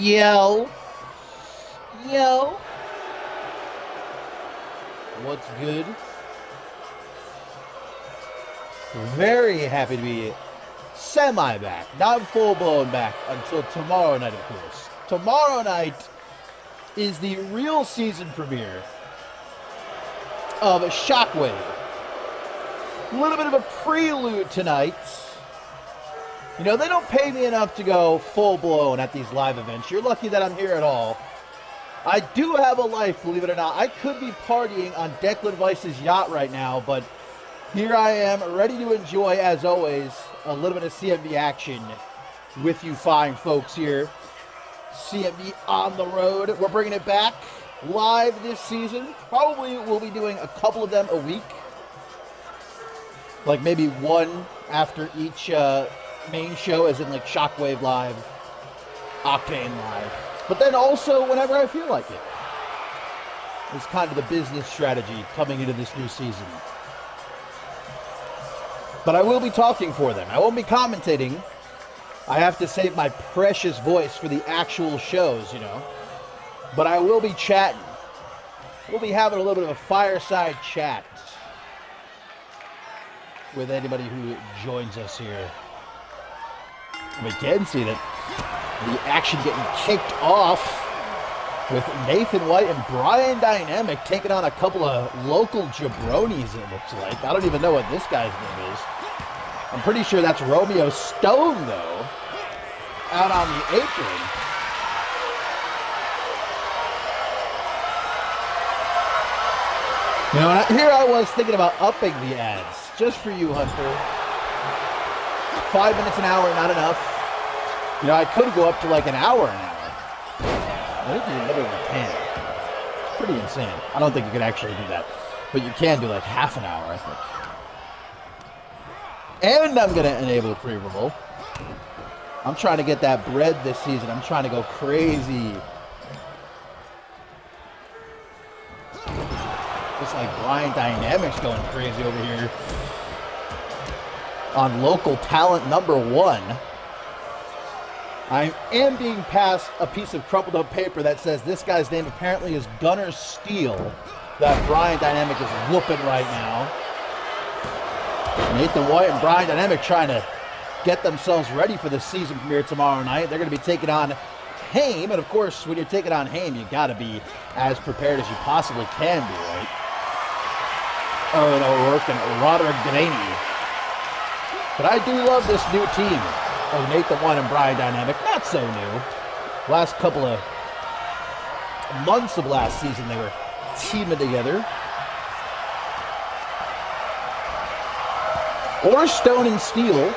Yo. What's good? Very happy to be semi-back. Not full-blown back until tomorrow night, of course. Tomorrow night is the real season premiere of Shockwave. A little bit of a prelude tonight. You know, they don't pay me enough to go full-blown at these live events. You're lucky that I'm here at all. I do have a life, believe it or not. I could be partying on Declan Weiss's yacht right now, but here I am, ready to enjoy, as always, a little bit of CMV action with you fine folks here. CMV on the road. We're bringing it back live this season. Probably we'll be doing a couple of them a week. Like maybe one after each main show, as in like Shockwave Live, Octane Live. But then also whenever I feel like it. It's kind of the business strategy coming into this new season. But I will be talking for them. I won't be commentating. I have to save my precious voice for the actual shows, you know. But I will be chatting. We'll be having a little bit of a fireside chat with anybody who joins us here. We can see that the action getting kicked off with Nathan White and Brian Dynamic taking on a couple of local jabronis, it looks like. I don't even know what this guy's name is. I'm pretty sure that's Romeo Stone, though, out on the apron. You know, here I was thinking about upping the ads, just for you, Hunter. 5 minutes an hour, not enough. You know, I could go up to like an hour an hour. I think you literally can. It's pretty insane. I don't think you can actually do that. But you can do like half an hour, I think. And I'm going to enable the pre-roll. I'm trying to get that bread this season. I'm trying to go crazy. Looks like Brian Dynamics going crazy over here on local talent number 1. I am being passed a piece of crumpled up paper that says this guy's name apparently is Gunner Steele. that Bryan Dynamic is whooping right now. Nathan White and Bryan Dynamic trying to get themselves ready for the season premiere tomorrow night. They're going to be taking on Haim, and of course, when you're taking on Haim, you got to be as prepared as you possibly can be, right? Erwin O'Rourke and Roderick Delaney. But I do love this new team of Nathan White and Bryan Dynamic. Not so new. Last couple of months of last season, they were teaming together. Or Stone and Steel.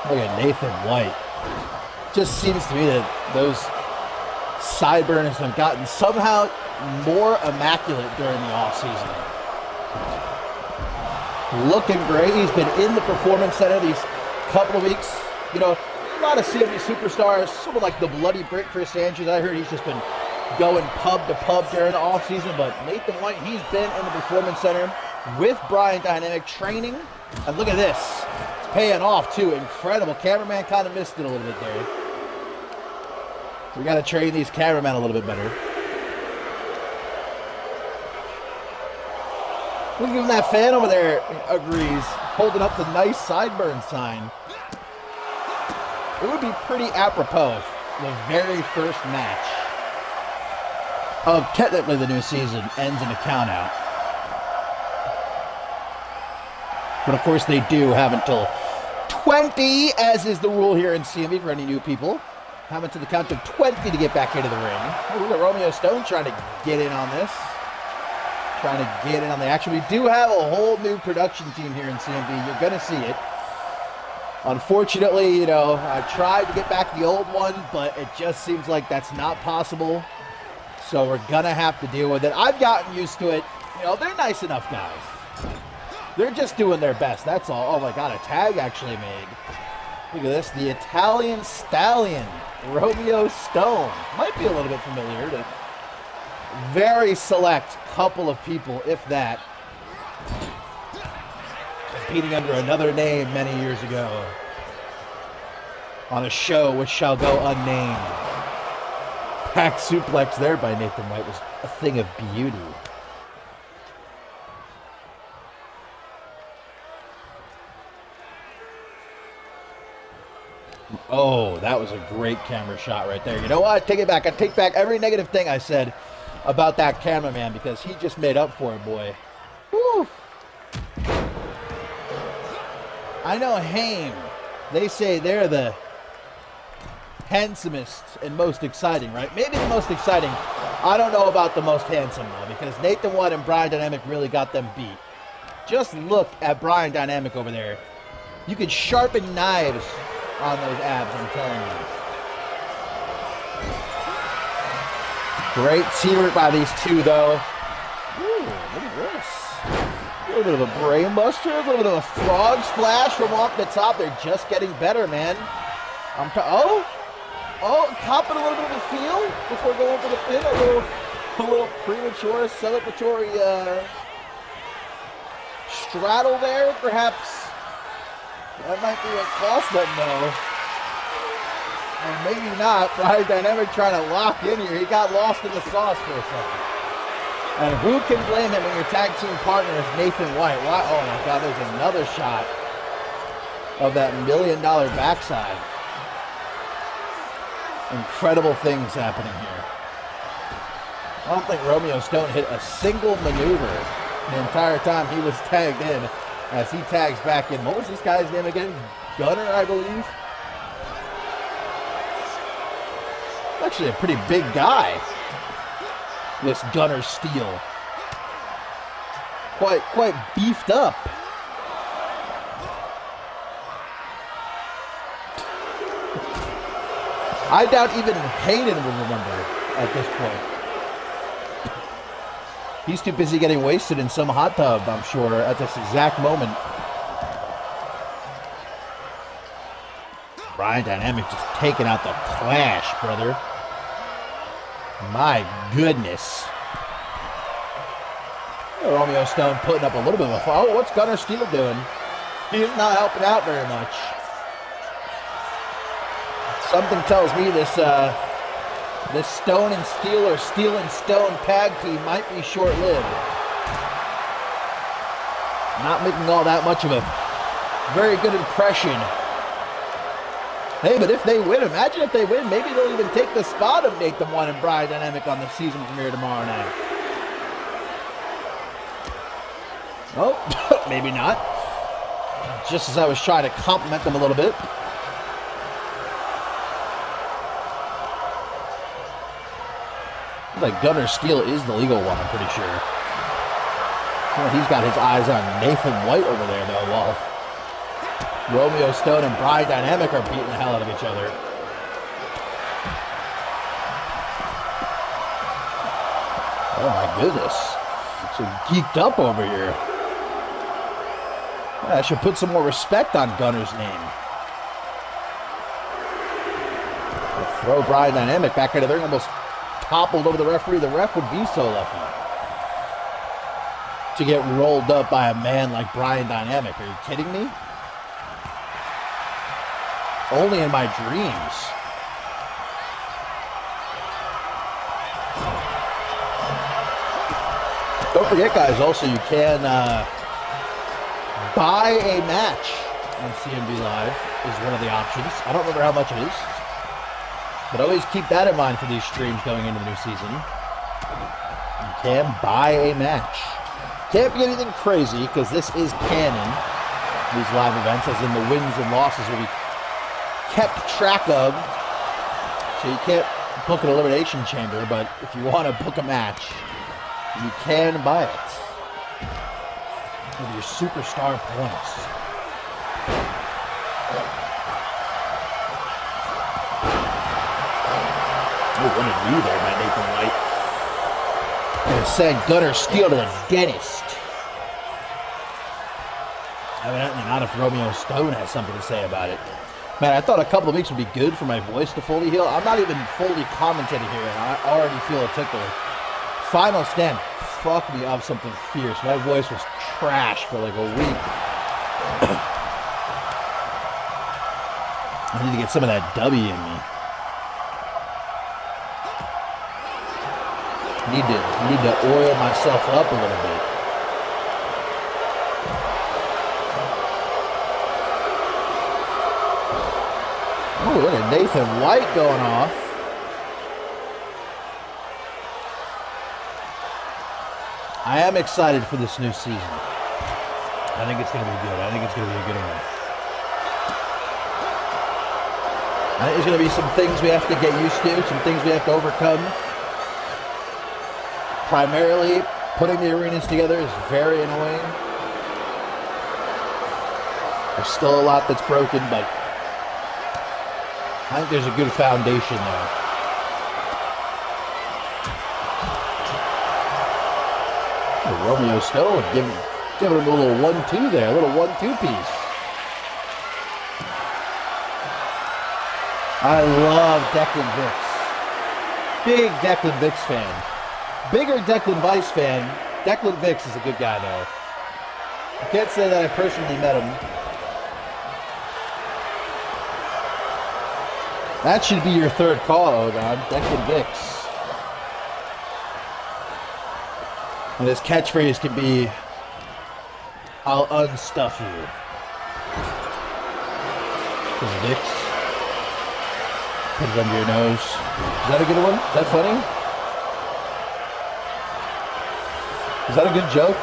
Look at Nathan White. Just seems to me that those sideburns have gotten somehow more immaculate during the offseason. Looking great. He's been in the Performance Center these couple of weeks. You know, a lot of CMV superstars, someone like the Bloody Brick Chris Andrews. I heard he's just been going pub to pub during the offseason, but Nathan White, he's been in the Performance Center with Bryan Dynamic training. And look at this. It's paying off, too. Incredible. Cameraman kind of missed it a little bit there. We got to train these cameramen a little bit better. Look at that fan over there agrees, holding up the nice sideburn sign. It would be pretty apropos if the very first match of technically the new season ends in a count out. But of course they do have until 20, as is the rule here in CMV for any new people. Have until the count of 20 to get back into the ring. Oh, look at Romeo Stone trying to get in on this. Trying to get in on the action. We do have a whole new production team here in CMV. You're going to see it. Unfortunately, you know, I tried to get back the old one, but it just seems like that's not possible. So we're going to have to deal with it. I've gotten used to it. You know, they're nice enough guys. They're just doing their best. That's all. Oh my God, a tag actually made. Look at this. The Italian Stallion, Romeo Stone. Might be a little bit familiar to very select couple of people, if that. Competing under another name many years ago on a show which shall go unnamed. Back suplex there by Nathan White was a thing of beauty. Oh, that was a great camera shot right there. You know what? I take it back. I take back every negative thing I said about that cameraman because he just made up for it, boy. Woo. I know Haim. They say they're the handsomest and most exciting, right? Maybe the most exciting. I don't know about the most handsome, though, because Nathan White and Bryan Dynamic really got them beat. Just look at Bryan Dynamic over there. You could sharpen knives on those abs, I'm telling you. Great teamwork by these two, though. Ooh, look at this. A little bit of a brain buster, a little bit of a frog splash from off the top. They're just getting better, man. Copping a little bit of a feel before going for the pin. A little premature celebratory straddle there, perhaps. That might be what cost them, though. Or maybe not. Bryan Dynamic trying to lock in here. He got lost in the sauce for a second. And who can blame him when your tag team partner is Nathan White? Why? Oh my God, there's another shot of that $1 million backside. Incredible things happening here. I don't think Romeo Stone hit a single maneuver the entire time he was tagged in. As he tags back in. What was this guy's name again? Gunner, I believe. Actually a pretty big guy. This Gunner Steel. Quite beefed up. I doubt even Hayden would remember at this point. He's too busy getting wasted in some hot tub, I'm sure, at this exact moment. Bryan Dynamic just taking out the Clash, brother. My goodness. Romeo Stone putting up a little bit of a fall. Oh, what's Gunner Steel doing? He's not helping out very much. Something tells me this Stone and Steel or Steel and Stone tag team might be short-lived. Not making all that much of a very good impression. Hey, but if they win, imagine if they win, maybe they'll even take the spot of Nathan One and Brian Dynamic on the season premiere tomorrow night. Oh, maybe not. Just as I was trying to compliment them a little bit. Like Gunner Steele is the legal one, I'm pretty sure. Well, he's got his eyes on Nathan White over there, though, while Romeo Stone and Brian Dynamic are beating the hell out of each other. Oh my goodness. So geeked up over here. I should put some more respect on Gunner's name. I'll throw Brian Dynamic back into there and almost toppled over the referee. The ref would be so lucky to get rolled up by a man like Brian Dynamic. Are you kidding me? Only in my dreams. Don't forget, guys, also you can buy a match on CMV Live is one of the options. I don't remember how much it is, but always keep that in mind for these streams going into the new season. You can buy a match. Can't be anything crazy because this is canon. These live events, as in the wins and losses, will be kept track of. So you can't book an elimination chamber, but if you want to book a match, you can buy it with your superstar points. Oh, what a knee there by Nathan White. And send Gunner Steele to the dentist. Evidently not if Romeo Stone has something to say about it. Man, I thought a couple of weeks would be good for my voice to fully heal. I'm not even fully commentating here, and I already feel a tickle. Final Stand fucked me up something fierce. My voice was trash for like a week. I need to get some of that W in me. Need to oil myself up a little bit. Oh, look at Nathan White going off. I am excited for this new season. I think it's going to be good. I think it's going to be a good one. I think there's going to be some things we have to get used to, some things we have to overcome. Primarily, putting the arenas together is very annoying. There's still a lot that's broken, but I think there's a good foundation there. Romeo Stone giving him a little 1-2 there, a little 1-2 piece. I love Declan Vicks. Big Declan Vicks fan. Bigger Declan Vice fan. Declan Vicks is a good guy, though. I can't say that I personally met him. That should be your third call, Ogon. Declan Vicks. And his catchphrase can be, I'll unstuff you. Because Vicks. Put it under your nose. Is that a good one? Is that funny? Is that a good joke?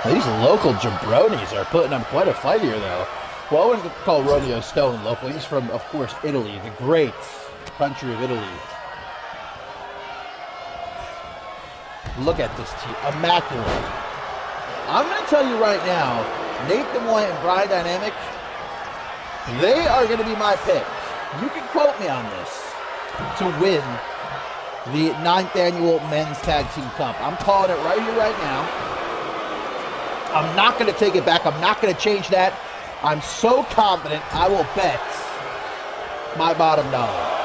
These local jabronis are putting up quite a fight here, though. Well, I wouldn't call Romeo Stone local. He's from, of course, Italy, the great country of Italy. Look at this team. Immaculate. I'm going to tell you right now, Nathan White and Brian Dynamic, they are going to be my pick. You can quote me on this to win the 9th annual Men's Tag Team Cup. I'm calling it right here, right now. I'm not going to take it back. I'm not going to change that. I'm so confident I will bet my bottom dollar.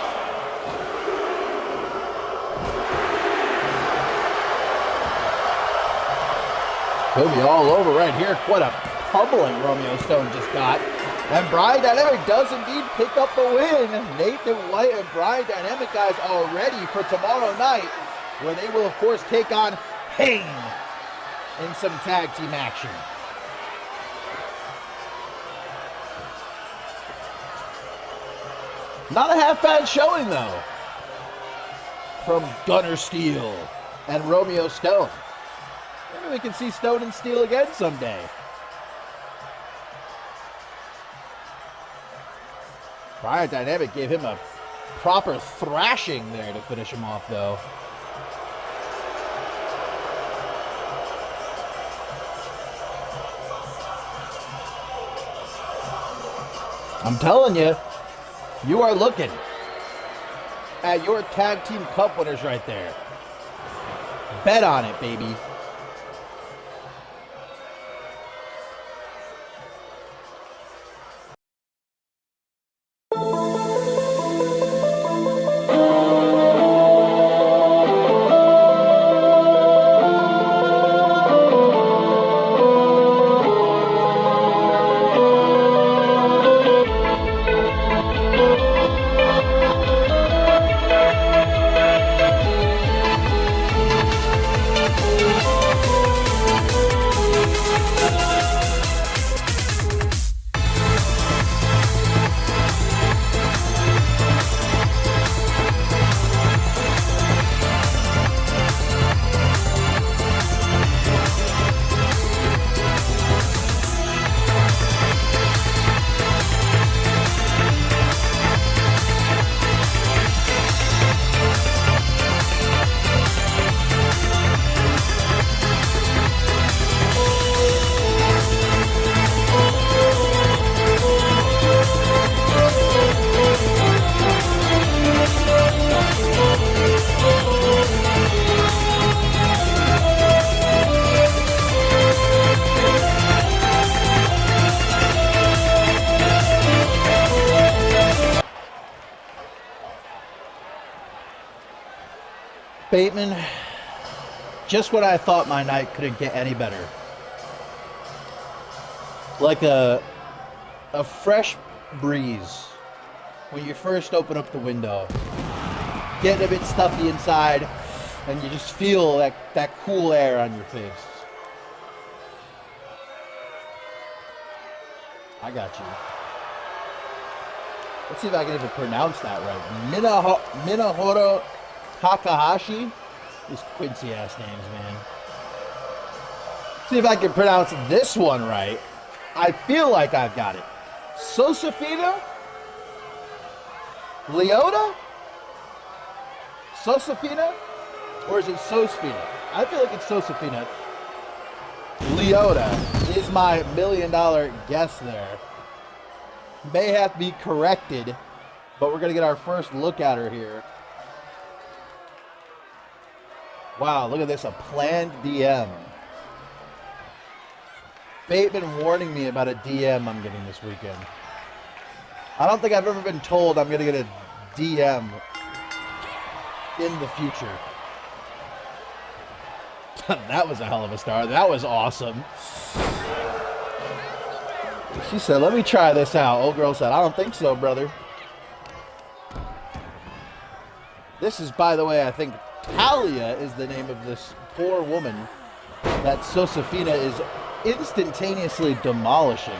Could be all over right here. What a pummeling Romeo Stone just got. And Brian Dynamic does indeed pick up the win. Nathan White and Brian Dynamic guys are ready for tomorrow night, where they will, of course, take on Pain in some tag team action. Not a half bad showing, though, from Gunner Steele and Romeo Stone. Maybe we can see Stone and Steele again someday. Brian Dynamic gave him a proper thrashing there to finish him off, though. I'm telling you, you are looking at your tag team cup winners right there. Bet on it, baby. Bateman, just when I thought my night couldn't get any better. Like a fresh breeze when you first open up the window. Getting a bit stuffy inside, and you just feel that cool air on your face. I got you. Let's see if I can even pronounce that right. Minahoto Takahashi. These Quincy ass names, man. See if I can pronounce this one right. I feel like I've got it. Sosafina? Leota? Sosafina? Or is it Sosfina? I feel like it's Sosafina. Leota is my $1 million guess there. May have to be corrected, but we're going to get our first look at her here. Wow, look at this, a planned DM. Bateman warning me about a DM I'm getting this weekend. I don't think I've ever been told I'm going to get a DM in the future. That was a hell of a start. That was awesome. She said, let me try this out. Old girl said, I don't think so, brother. This is, by the way, I think Talia is the name of this poor woman that Sosafina is instantaneously demolishing.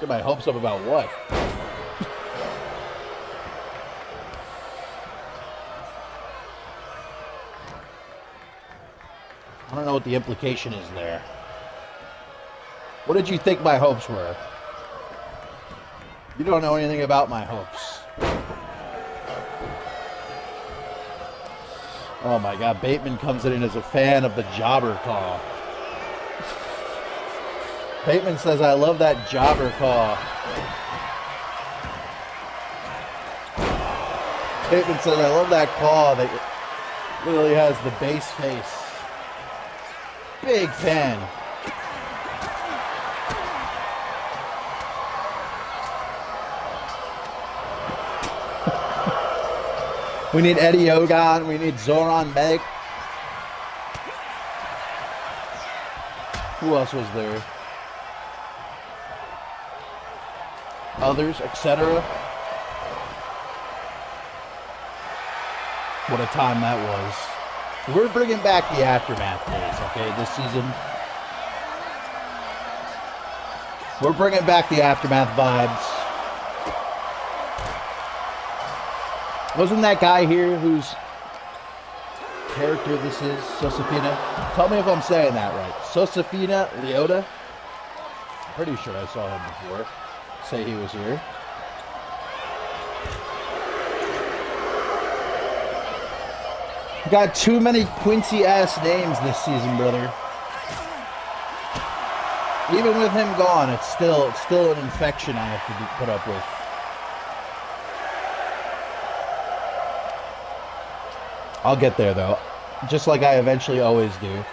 Get my hopes up about what? I don't know what the implication is there. What did you think my hopes were? You don't know anything about my hopes. Oh my God, Bateman comes in as a fan of the jobber call. Bateman says, I love that jobber call. Bateman says, I love that call that literally has the bass face. Big fan. We need Eddie Ogon. We need Zoran Meg. Who else was there? Others, etc. What a time that was. We're bringing back the Aftermath days, okay, this season. We're bringing back the Aftermath vibes. Wasn't that guy here whose character this is, Josefina? Tell me if I'm saying that right. Josefina Leota? I'm pretty sure I saw him before. Say he was here. We got too many Quincy-ass names this season, brother. Even with him gone, it's still an infection I have to put up with. I'll get there, though. Just like I eventually always do.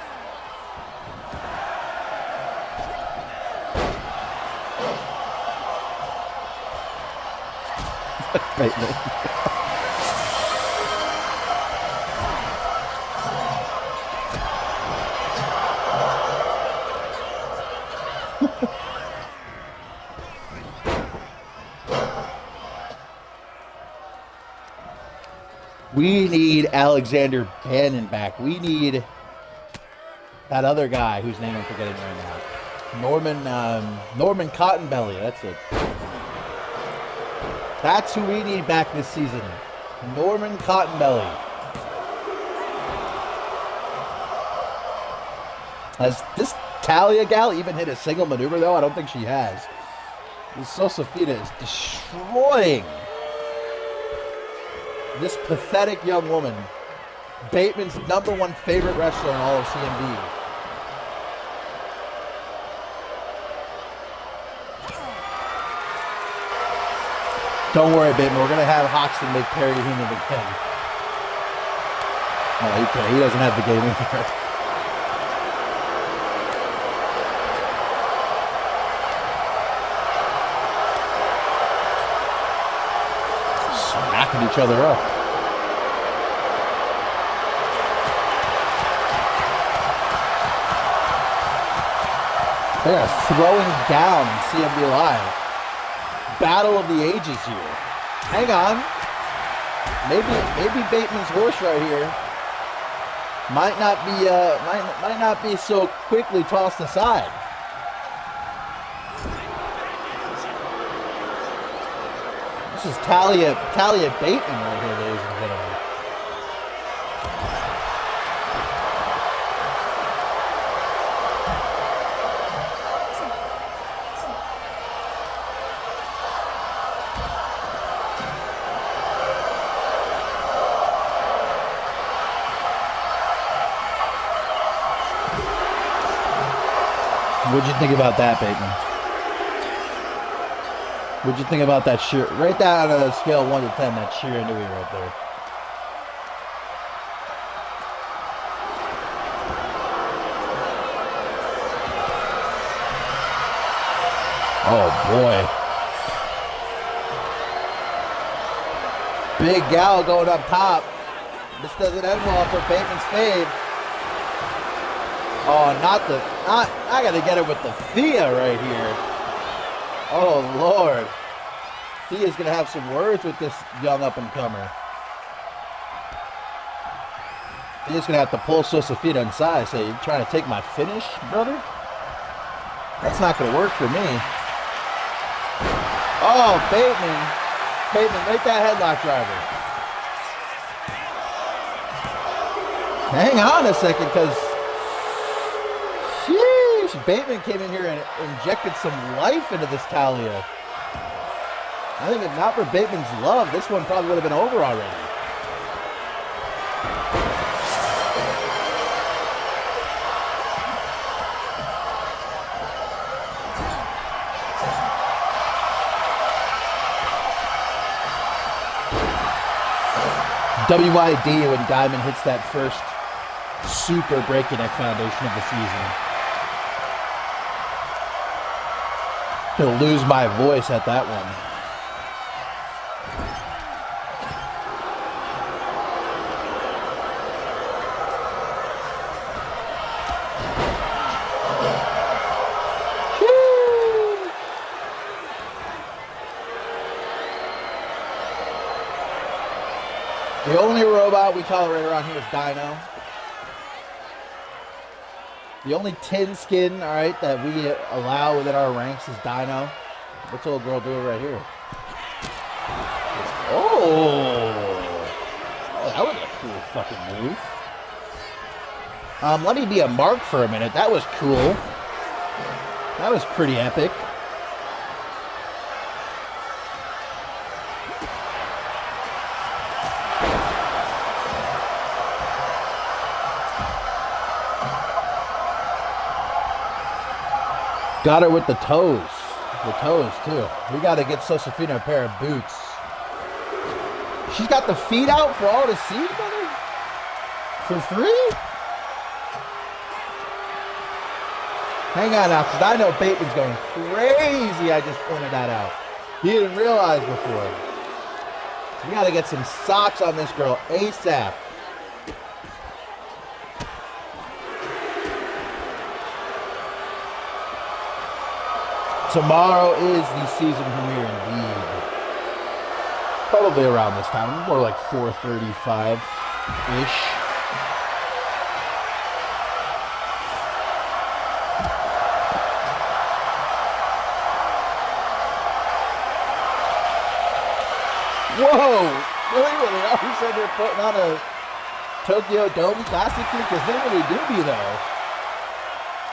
We need Alexander Bannon back. We need that other guy whose name I'm forgetting right now. Norman Cottonbelly. That's it. That's who we need back this season. Norman Cottonbelly. Has this Talia gal even hit a single maneuver, though? I don't think she has. This Josefina is destroying this pathetic young woman. Bateman's #1 favorite wrestler in all of CMV. Don't worry, Bateman. We're going to have Hoxton make Perry Heenan again. Oh, he doesn't have the game either. Smacking each other up. They are throwing down CMV Live. Battle of the ages here. Hang on. Maybe Bateman's horse right here might not be so quickly tossed aside. This is Talia Bateman right here, ladies and gentlemen. What'd you think about that, Bateman? What'd you think about that sheer? Right down on a scale of 1 to 10, that sheer Inui right there. Oh boy. Big gal going up top. This doesn't end well for Bateman's fave. Oh, I gotta get it with the Thea right here. Oh, Lord. Thea's gonna have some words with this young up-and-comer. Thea's gonna have to pull Josefina inside, say, you trying to take my finish, brother? That's not gonna work for me. Oh, Bateman, make that headlock driver. Hang on a second, because Bateman came in here and injected some life into this Talia. I think if not for Bateman's love, this one probably would have been over already. WID when Diamond hits that first super breakneck foundation of the season. Gonna lose my voice at that one. all we tolerate around here is Dino. The only tin skin, all right, that we allow within our ranks is Dino. What's old girl doing right here? Oh, that was a cool fucking move. Let me be a mark for a minute. That was cool. That was pretty epic. Got her with the toes. The toes, too. We got to get Josefina a pair of boots. She's got the feet out for all to see, brother? For free? Hang on now, because I know Bateman's going crazy. I just pointed that out. He didn't realize before. We got to get some socks on this girl ASAP. Tomorrow is the season premiere indeed. Probably around this time, more like 4:35-ish. Whoa! Really? They always said they're putting on a Tokyo Dome Classic here? Because they really do be, though.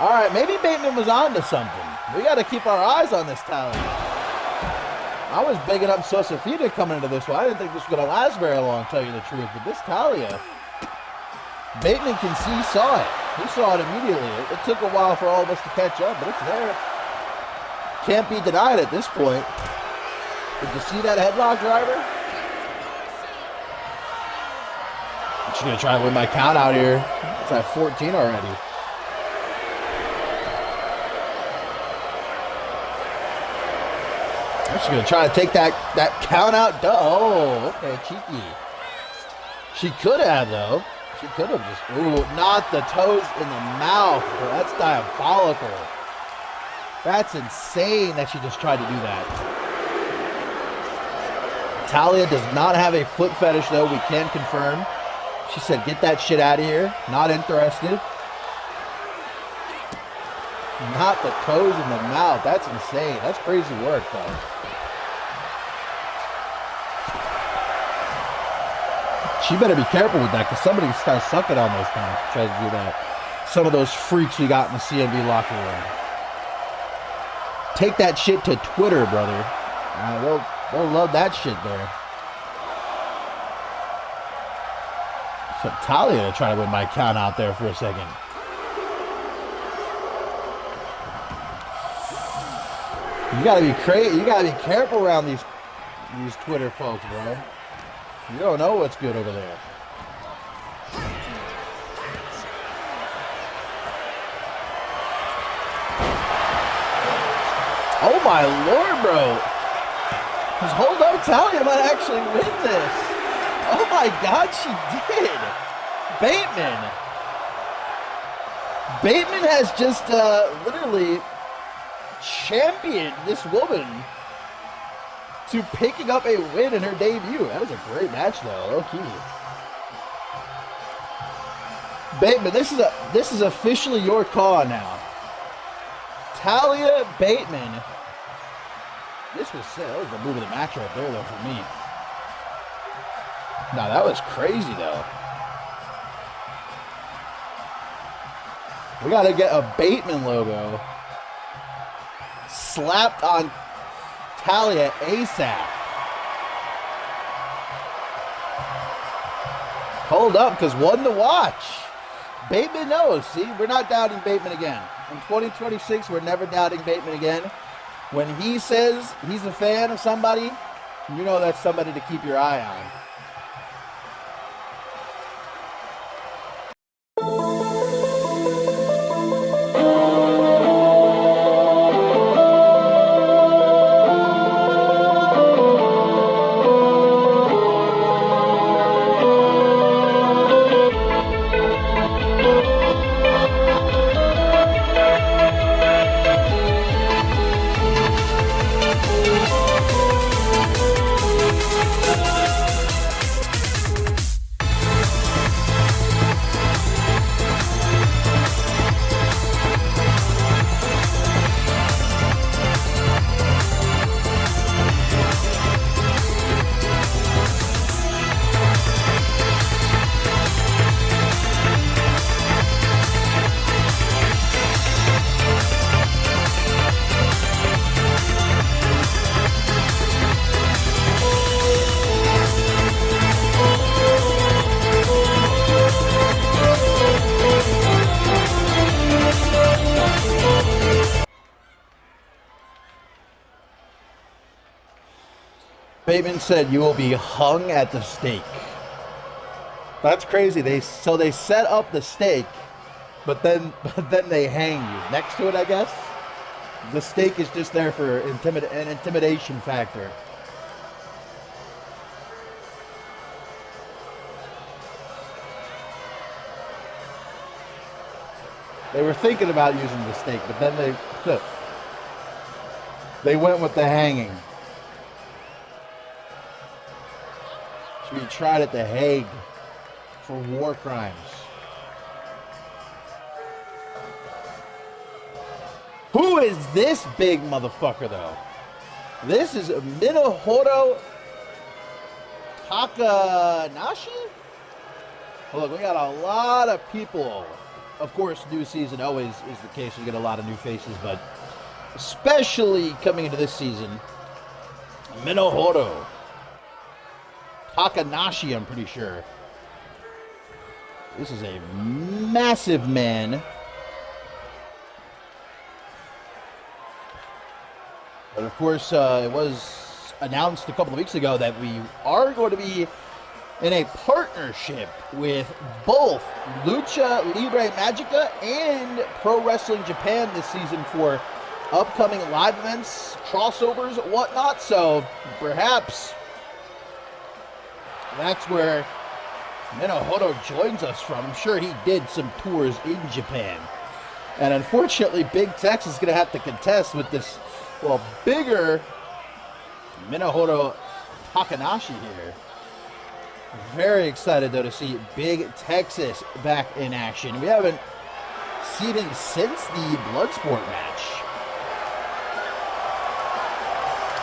Alright, maybe Bateman was on to something. We got to keep our eyes on this talent. I was bigging up Josefina coming into this one. I didn't think this was going to last very long, to tell you the truth. But this Talia, Bateman can see, he saw it. He saw it immediately. It took a while for all of us to catch up, but it's there. Can't be denied at this point. Did you see that headlock, driver? She's going to try and win my count out here. It's at 14 already. She's going to try to take that count out. Oh, okay, cheeky. She could have, though. She could have just... Ooh, not the toes in the mouth. Bro. That's diabolical. That's insane that she just tried to do that. Talia does not have a foot fetish, though. We can confirm. She said, get that shit out of here. Not interested. Not the toes in the mouth. That's insane. That's crazy work, though. She better be careful with that, because somebody starts sucking on those times. Try to do that. Some of those freaks we got in the CMV locker room. Take that shit to Twitter, brother. They'll love that shit there. So Talia to try to win my count out there for a second. You gotta be crazy. You gotta be careful around these Twitter folks, bro. You don't know what's good over there. Oh my lord, bro. Because hold up, Talia might actually win this. Oh my god, she did. Bateman. Bateman has just literally championed this woman to picking up a win in her debut. That was a great match, though. Low key. Bateman, this is officially your call now. Talia Bateman. This was sick. That was the move of the match right there, though, for me. No, that was crazy, though. We got to get a Bateman logo slapped on Talia ASAP. Hold up, because one to watch. Bateman knows. See, we're not doubting Bateman again. In 2026, we're never doubting Bateman again. When he says he's a fan of somebody, you know that's somebody to keep your eye on. Bateman said you will be hung at the stake. That's crazy. They set up the stake, but then they hang you next to it, I guess. The stake is just there for an intimidation factor. They were thinking about using the stake, but then they went with the hanging. Should be tried at The Hague for war crimes. Who is this big motherfucker, though? This is Minohoro Takanashi? Well, look, we got a lot of people. Of course, new season always is the case. You get a lot of new faces, but especially coming into this season, Minohoro Takanashi, I'm pretty sure. This is a massive man. But of course, it was announced a couple of weeks ago that we are going to be in a partnership with both Lucha Libre Magica and Pro Wrestling Japan this season for upcoming live events, crossovers, whatnot. So perhaps that's where Minohoro joins us from. I'm sure he did some tours in Japan. And unfortunately, Big Tex is going to have to contest with this, well, bigger Minohoro Takanashi here. Very excited, though, to see Big Texas back in action. We haven't seen him since the Bloodsport match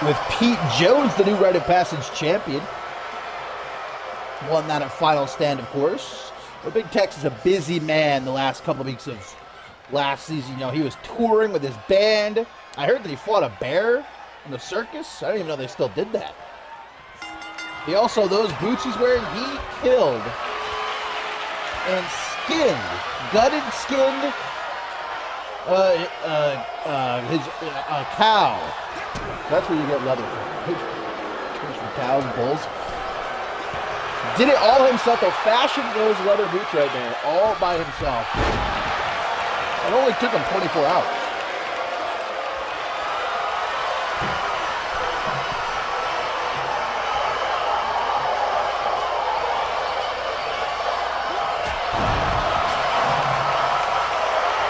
with Pete Jones, the new Rite of Passage champion. Won that at Final Stand, of course. But Big Tex is a busy man the last couple of weeks of last season. You know, he was touring with his band. I heard that he fought a bear in the circus. I don't even know they still did that. He also, those boots he's wearing, he killed and skinned, gutted, skinned his cow. That's where you get leather from cows, bulls. Did it all himself, though. Fashioned those leather boots right there, all by himself. It only took him 24 hours.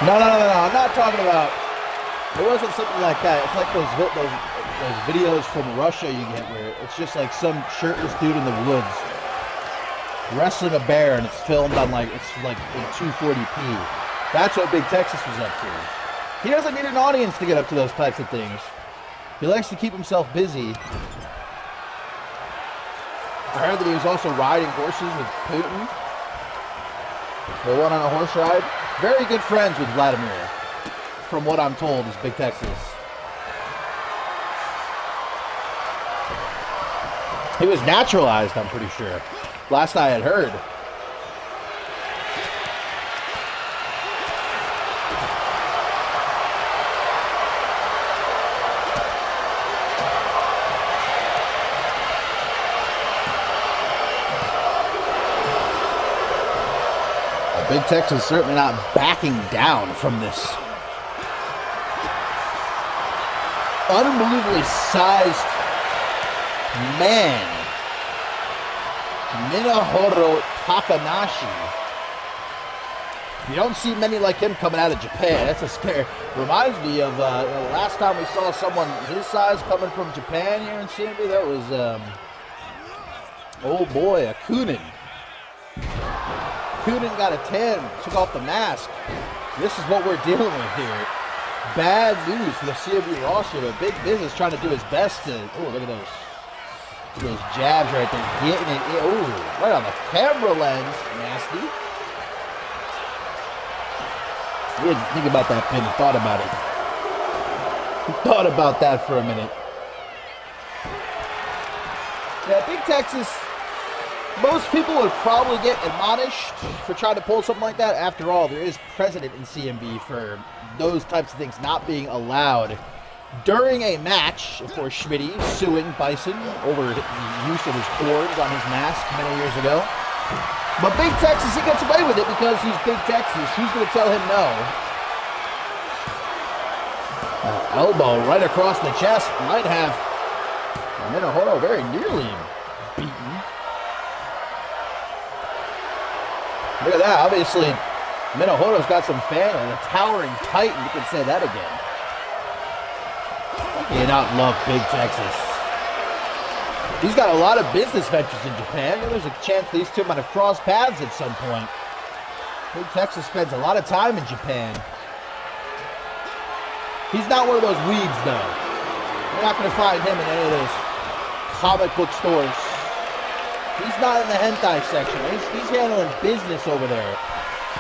No, I'm not talking about, it wasn't something like that. It's like those videos from Russia you get where it's just like some shirtless dude in the woods wrestling a bear, and it's filmed on it's like in 240p. That's what Big Texas was up to. He doesn't need an audience to get up to those types of things. He likes to keep himself busy. I heard that he was also riding horses with Putin. They went on a horse ride. Very good friends with Vladimir, from what I'm told, is Big Texas. He was naturalized, I'm pretty sure. Last I had heard. Big Tex is certainly not backing down from this unbelievably sized man, Minohoro Takanashi. You don't see many like him coming out of Japan. That's a scare. Reminds me of last time we saw someone his size coming from Japan here in CMV. That was, oh boy, a Kunin. Kunin got a 10, took off the mask. This is what we're dealing with here. Bad news for the CMV roster, but Big Business trying to do his best to, oh, look at those. Those jabs right there, getting it, oh, right on the camera lens, nasty. He didn't think about that pin, thought about it. He thought about that for a minute. Yeah, Big Texas, most people would probably get admonished for trying to pull something like that. After all, there is precedent in CMB for those types of things not being allowed during a match, of course, Schmitty suing Bison over the use of his cords on his mask many years ago. But Big Texas, he gets away with it because he's Big Texas. Who's going to tell him no? Elbow right across the chest. Might have Minohoro very nearly beaten. Look at that. Obviously, Minohoro's got some fan. A towering titan. You can say that again. You not love Big Texas. He's got a lot of business ventures in Japan. There's a chance these two might have crossed paths at some point. Big Texas spends a lot of time in Japan. He's not one of those weebs, though. You're not going to find him in any of those comic book stores. He's not in the hentai section. He's handling business over there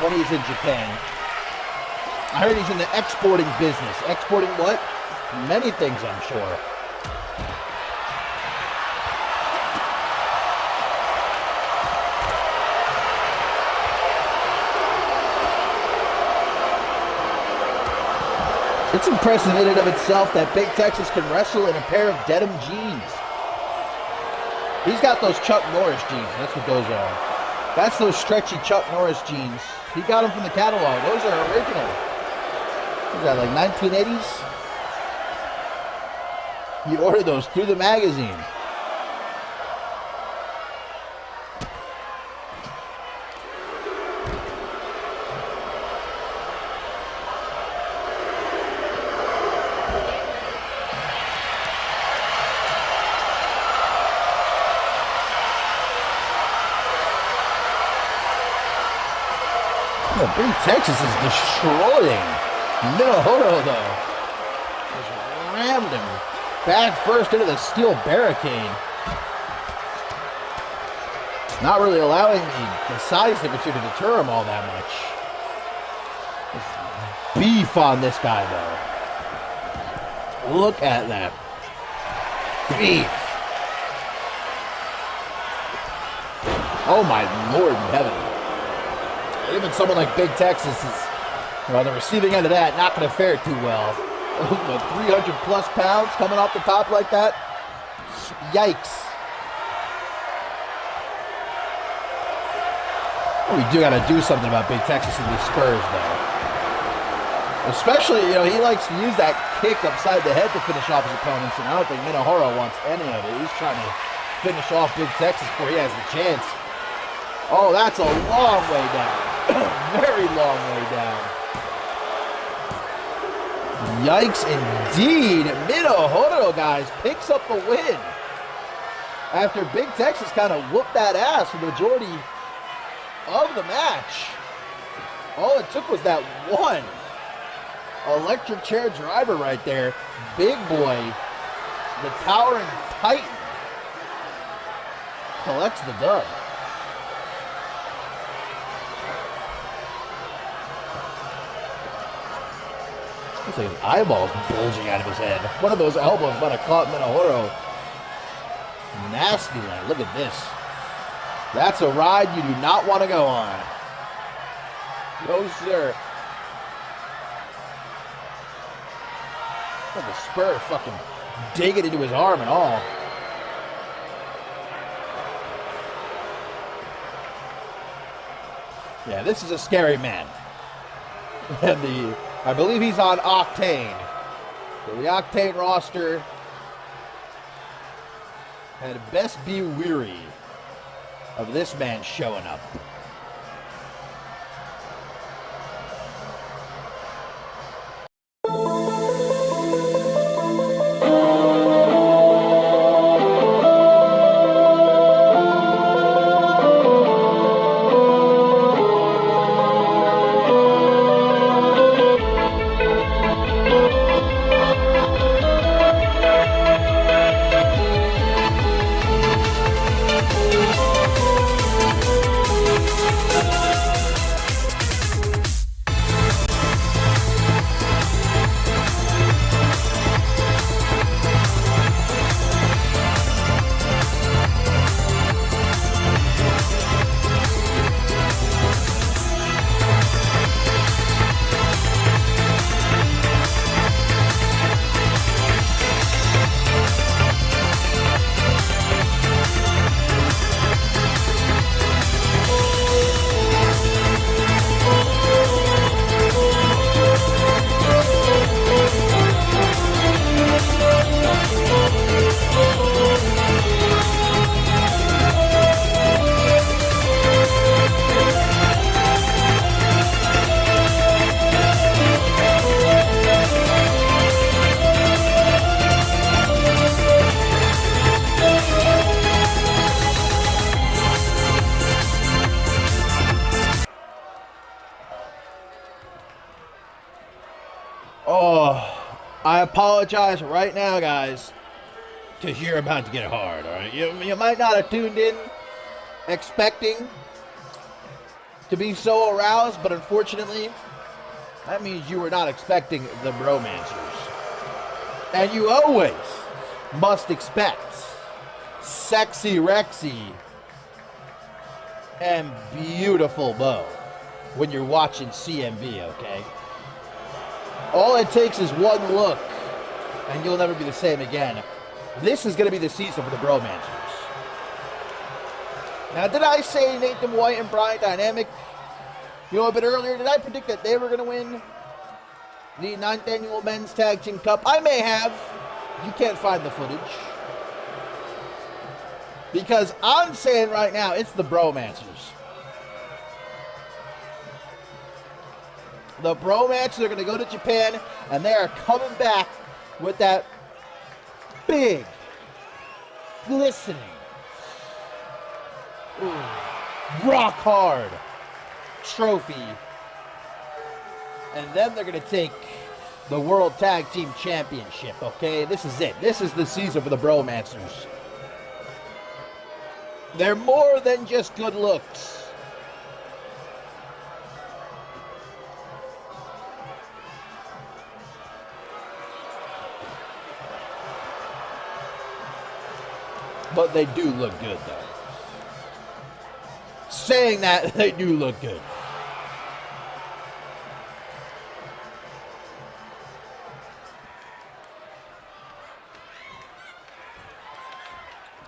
when he's in Japan. I heard he's in the exporting business. Exporting what? Many things, I'm sure. It's impressive in and of itself that Big Texas can wrestle in a pair of denim jeans. He's got those Chuck Norris jeans. That's what those are. That's those stretchy Chuck Norris jeans. He got them from the catalog. Those are original. What is that, like 1980s? He ordered those through the magazine. Big Texas is destroying Minohoro, though. Just rammed him back first into the steel barricade. Not really allowing the size signature to deter him all that much. Just beef on this guy, though. Look at that. Beef. Oh, my Lord in heaven. Even someone like Big Texas is, on the receiving end of that, not going to fare too well. 300 plus pounds coming off the top like that. Yikes. We do got to do something about Big Texas and these spurs, though. Especially, he likes to use that kick upside the head to finish off his opponents, and I don't think Minohoro wants any of it. He's trying to finish off Big Texas before he has the chance. Oh, that's a long way down. Very long way down. Yikes indeed. Minohoro, guys, picks up the win. After Big Texas kind of whooped that ass for the majority of the match. All it took was that one electric chair driver right there. Big boy, the towering titan, collects the dub. Looks like his eyeballs bulging out of his head. One of those elbows might have caught Minohoro nasty like. Look at this. That's a ride you do not want to go on. No, sir. Like a spur fucking digging into his arm and all. Yeah, this is a scary man. And I believe he's on Octane. So the Octane roster had best be weary of this man showing up. I apologize right now, guys, because you're about to get hard, all right? You might not have tuned in expecting to be so aroused, but unfortunately, that means you were not expecting the bromancers. And you always must expect Sexy Rexy and Beautiful Bo when you're watching CMV, okay? All it takes is one look, and you'll never be the same again. This is going to be the season for the bromancers. Now, did I say Nathan White and Brian Dynamic, a bit earlier? Did I predict that they were going to win the 9th Annual Men's Tag Team Cup? I may have. You can't find the footage. Because I'm saying right now, it's the bromancers. The bromancers are going to go to Japan, and they are coming back with that big, glistening, rock hard trophy. And then they're going to take the World Tag Team Championship, okay? This is it. This is the season for the bromancers. They're more than just good looks. But they do look good, though. Saying that, they do look good.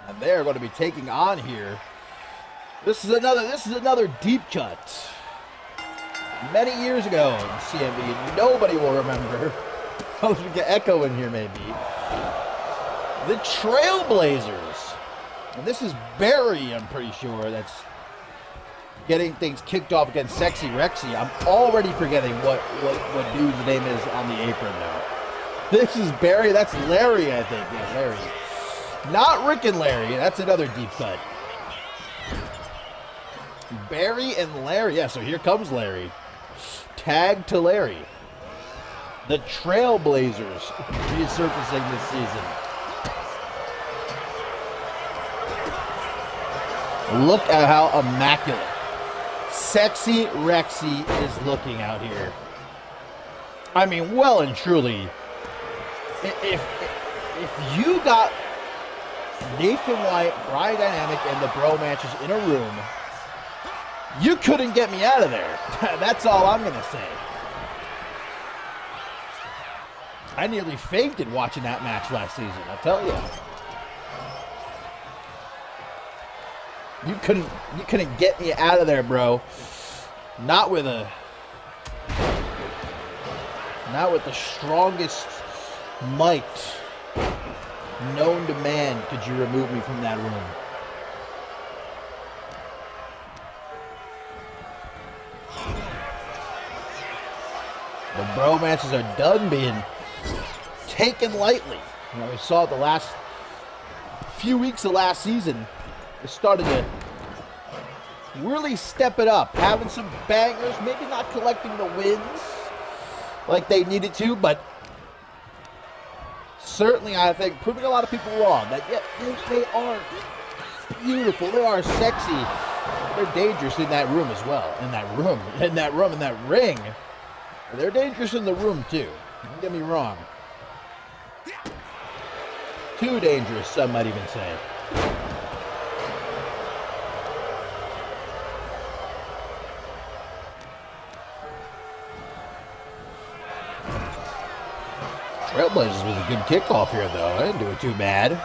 And they're going to be taking on here. This is another deep cut. Many years ago in CMV, nobody will remember. I was going to get echo in here, maybe. The Trailblazers. And this is Barry, I'm pretty sure, that's getting things kicked off against Sexy Rexy. I'm already forgetting what dude's name is on the apron now. This is Barry. That's Larry, I think. Yeah, Larry. Not Rick and Larry. That's another deep cut. Barry and Larry. Yeah, so here comes Larry. Tag to Larry. The Trailblazers resurfacing this season. Look at how immaculate Sexy Rexy is looking out here. I mean, well and truly, if you got Nathan White, Brian Dynamic, and the bromancers in a room, you couldn't get me out of there. That's all I'm going to say. I nearly fainted watching that match last season, I'll tell you. You couldn't get me out of there, bro. Not with the strongest might known to man could you remove me from that room. The bromances are done being taken lightly. We saw it the last few weeks of last season. They started to really step it up, having some bangers, maybe not collecting the wins like they needed to, but certainly, I think, proving a lot of people wrong. That they are beautiful, they are sexy, they're dangerous in that room as well. In that ring. They're dangerous in the room too. Don't get me wrong. Too dangerous, some might even say. Trailblazers was a good kickoff here, though. I didn't do it too bad.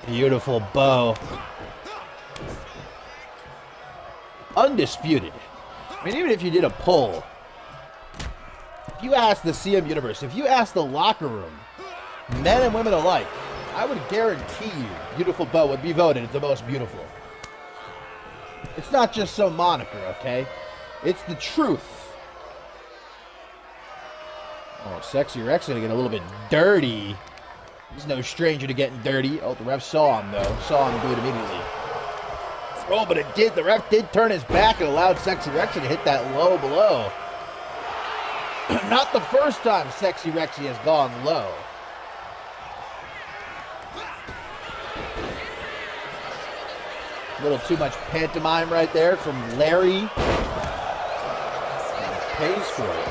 Beautiful bow. Undisputed. I mean, even if you did a poll, if you asked the CM Universe, if you asked the locker room, men and women alike, I would guarantee you Beautiful Bow would be voted as the most beautiful. It's not just some moniker, okay? It's the truth. Oh, Sexy Rex gonna get a little bit dirty. He's no stranger to getting dirty. Oh, the ref saw him, though. Saw him do it immediately. Oh, but it did. The ref did turn his back and allowed Sexy Rex to hit that low blow. Not the first time Sexy Rexy has gone low. A little too much pantomime right there from Larry. And pays for it.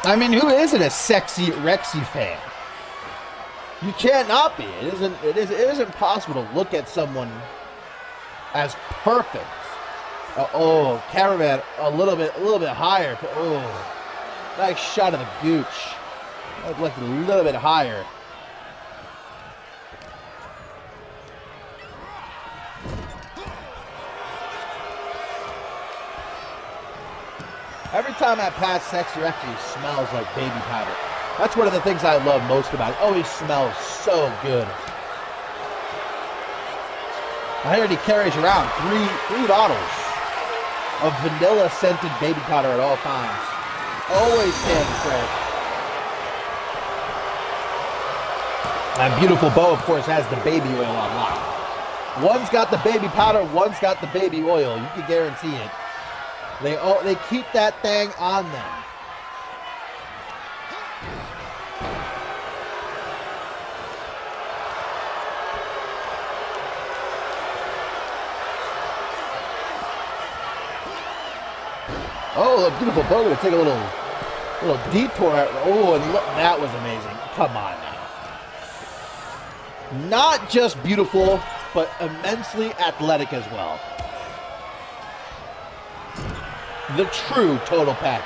I mean, who isn't a Sexy Rexy fan? You can't not be. It isn't possible to look at someone as perfect. Cameraman a little bit higher. Oh, nice shot of the gooch. I'd like a little bit higher. Every time I pass Sexy Rexy, he smells like baby powder. That's one of the things I love most about it. Oh, he smells so good. I heard he carries around three bottles of vanilla scented baby powder at all times. Always stands fresh. And Beautiful Bo, of course, has the baby oil on lock. One's got the baby powder, one's got the baby oil. You can guarantee it. They keep that thing on them. Oh, a Beautiful Bo to take a little detour. Oh, and look, that was amazing. Come on now. Not just beautiful, but immensely athletic as well. The true total package.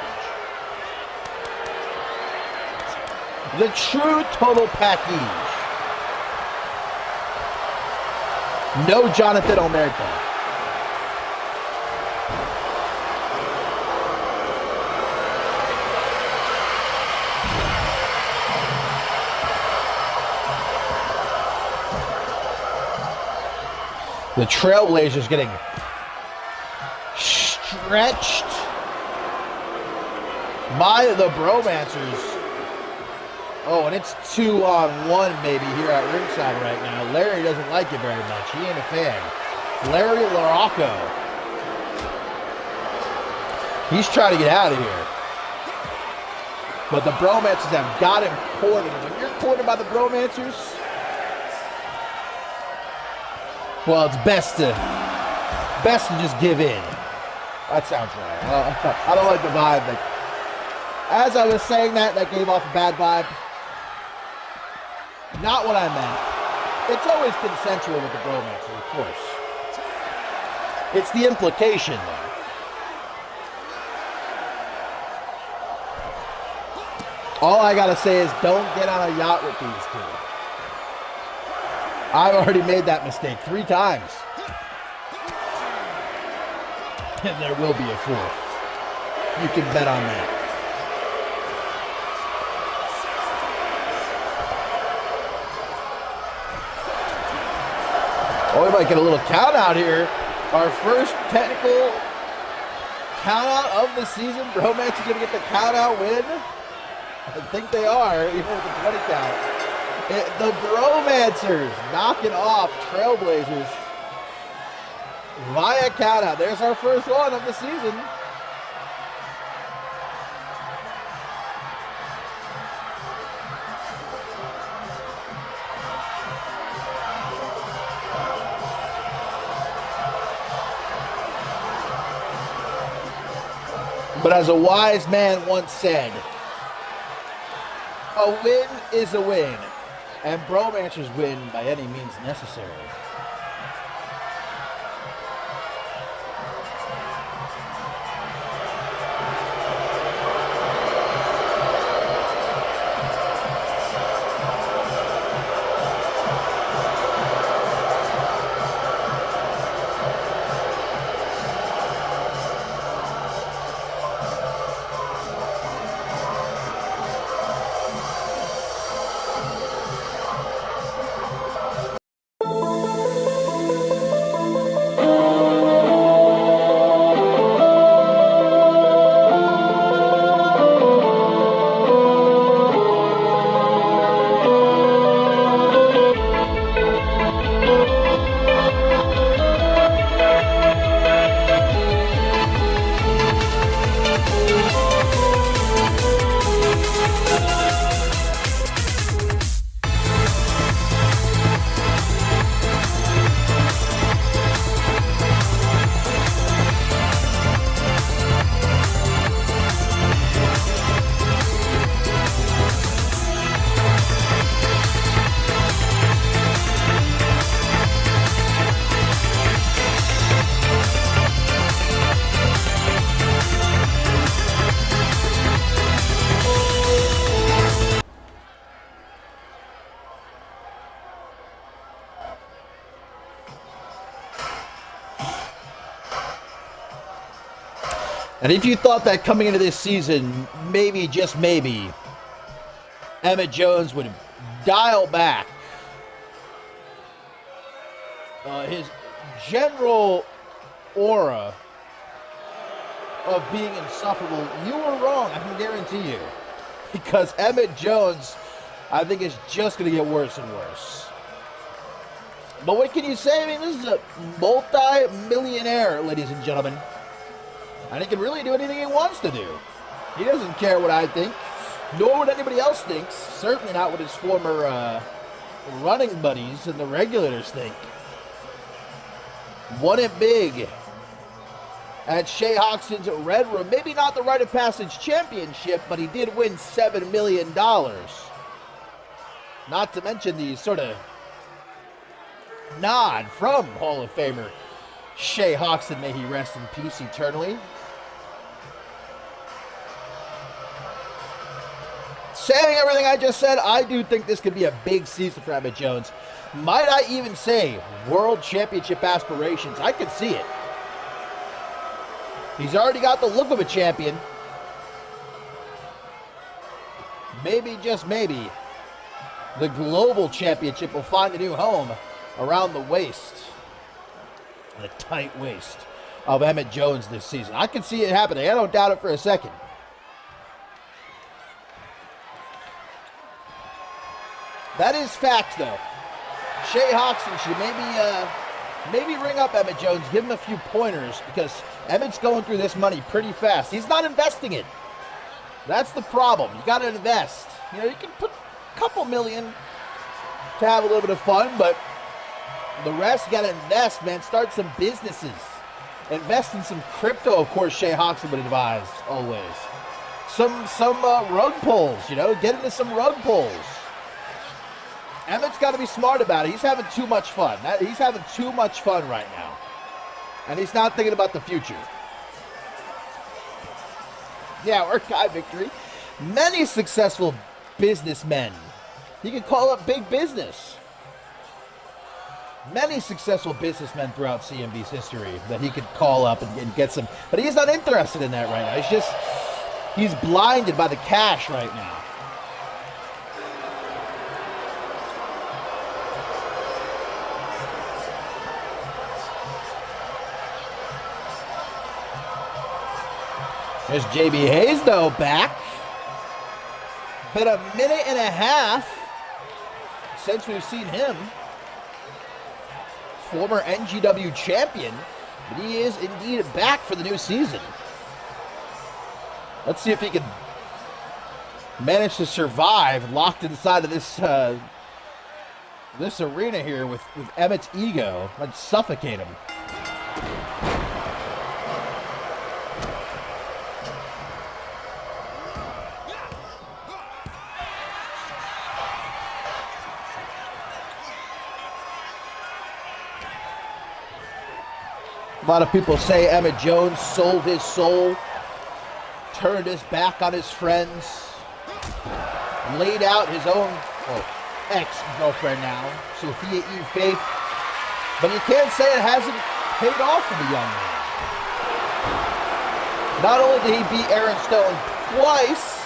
The true total package. No Jonathan Omerta. The Trailblazers getting stretched by the Bromancers. Oh, and it's 2-on-1 maybe here at ringside right now. Larry doesn't like it very much. He ain't a fan. Larry Larocco. He's trying to get out of here. But the Bromancers have got him cornered. When you're cornered by the Bromancers, well, it's best to just give in. That sounds right. I don't like the vibe. But as I was saying that gave off a bad vibe. Not what I meant. It's always consensual with the Bromancers, of course. It's the implication, though. All I gotta say is don't get on a yacht with these two. I've already made that mistake 3 times. And there will be a 4th. You can bet on that. Oh, we might get a little count out here. Our first technical count out of the season. Bromax is going to get the count out win. I think they are, even with the 20 count. The Bromancers knocking off Trailblazers via count out. There's our first one of the season. But as a wise man once said, a win is a win, and Bromancers win by any means necessary. And if you thought that coming into this season, maybe, just maybe, Emmett Jones would dial back his general aura of being insufferable, you were wrong, I can guarantee you. Because Emmett Jones, I think, is just going to get worse and worse. But what can you say? I mean, this is a multi-millionaire, ladies and gentlemen. And he can really do anything he wants to do. He doesn't care what I think, nor what anybody else thinks. Certainly not what his former running buddies and the regulators think. Won it big at Shea Hoxton's Red Room. Maybe not the Rite of Passage Championship, but he did win $7 million. Not to mention the sort of nod from Hall of Famer Shea Hoxton, may he rest in peace eternally. Saying everything I just said, I do think this could be a big season for Emmett Jones. Might I even say World Championship aspirations? I could see it. He's already got the look of a champion. Maybe, just maybe, the global championship will find a new home around the waist, the tight waist of Emmett Jones this season. I can see it happening. I don't doubt it for a second. That is fact, though. Shea Hoxton should maybe ring up Emmett Jones, give him a few pointers, because Emmett's going through this money pretty fast. He's not investing it. That's the problem. You got to invest. You know, you can put a couple million to have a little bit of fun, but the rest, you got to invest, man. Start some businesses. Invest in some crypto, of course, Shea Hoxton would advise, always. Some rug pulls, you know, get into some rug pulls. Emmett's got to be smart about it. He's having too much fun. He's having too much fun right now. And he's not thinking about the future. Yeah, archive victory. Many successful businessmen. He can call up big business. Many successful businessmen throughout CMV's history that he could call up and get some. But he's not interested in that right now. He's blinded by the cash right now. There's JB Hayes, though, back. Been a minute and a half since we've seen him. Former NGW champion, but he is indeed back for the new season. Let's see if he can manage to survive locked inside of this this arena here with Emmett's ego. Let's suffocate him. A lot of people say Emmett Jones sold his soul, turned his back on his friends, laid out his own ex-girlfriend now, Sophia Eve Faith. But you can't say it hasn't paid off for the young man. Not only did he beat Aaron Stone twice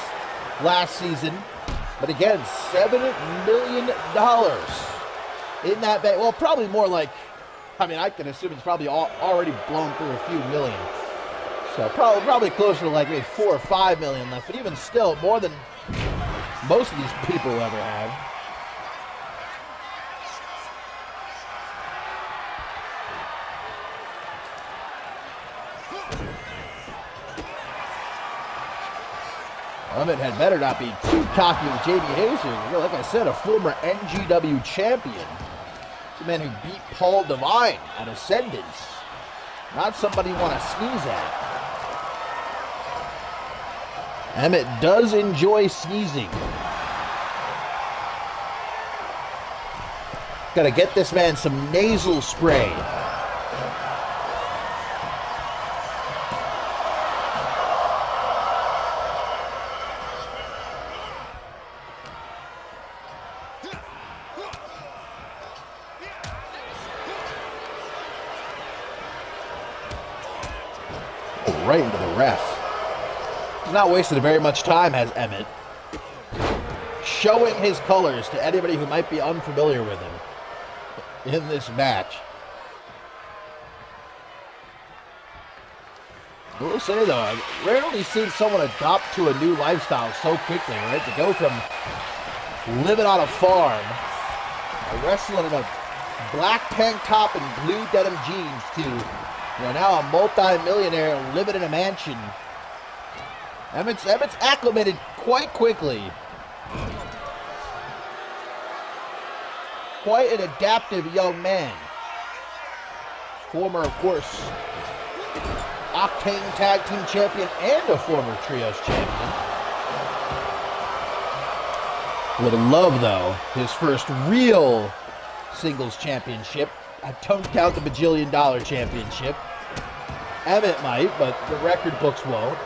last season, but again, $7 million in that bank. Well, probably more like, I can assume it's probably already blown through a few million. So probably closer to like maybe 4 or 5 million left. But even still, more than most of these people will ever have. Emmett had better not be too cocky with JB Hayes here. Like I said, a former NGW champion. The man who beat Paul Devine at Ascendance. Not somebody you want to sneeze at. Emmett does enjoy sneezing. Gotta get this man some nasal spray. Right into the ref. He's not wasting very much time, has Emmett. Showing his colors to anybody who might be unfamiliar with him in this match. I will say, though, I've rarely seen someone adopt to a new lifestyle so quickly, right? To go from living on a farm, wrestling in a black tank top and blue denim jeans, to now a multi-millionaire living in a mansion. Emmett's acclimated quite quickly. Quite an adaptive young man. Former, of course, Octane Tag Team Champion and a former Trios Champion. Would love, though, his first real singles championship. I don't count the bajillion-dollar championship. Emmett might, but the record books won't.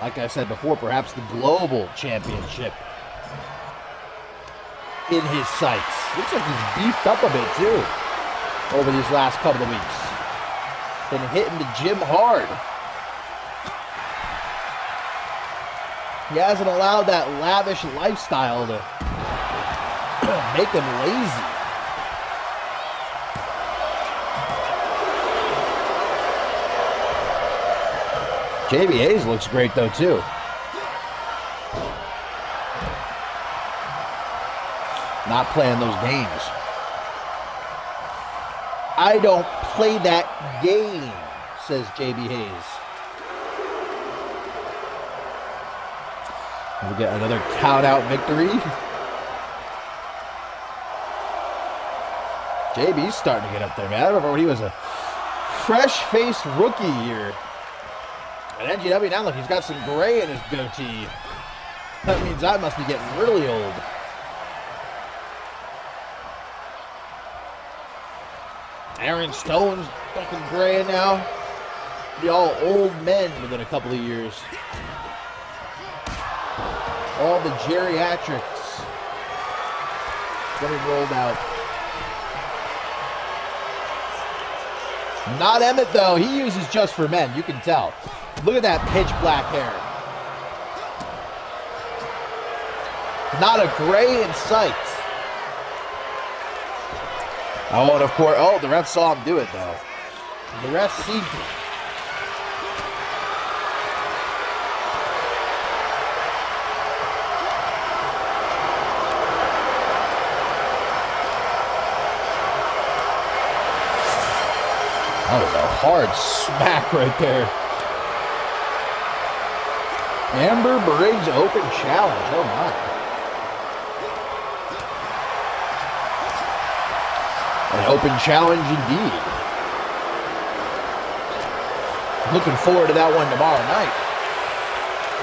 Like I said before, perhaps the global championship in his sights. Looks like he's beefed up a bit, too, over these last couple of weeks. Been hitting the gym hard. He hasn't allowed that lavish lifestyle to make him lazy. JB Hayes looks great, though, too. Not playing those games. I don't play that game, says JB Hayes. We get another count-out victory. JB's starting to get up there, man. I remember when he was a fresh-faced rookie here at NGW. Now look, he's got some gray in his goatee. That means I must be getting really old. Aaron Stone's fucking gray now. Be all old men within a couple of years. All the geriatrics getting rolled out. Not Emmett, though. He uses just for men. You can tell. Look at that pitch black hair. Not a gray in sight. Oh, and of course, the ref saw him do it, though. The ref seemed to. That was a hard smack right there. Amber Briggs open challenge. Oh, my. An open challenge indeed. Looking forward to that one tomorrow night.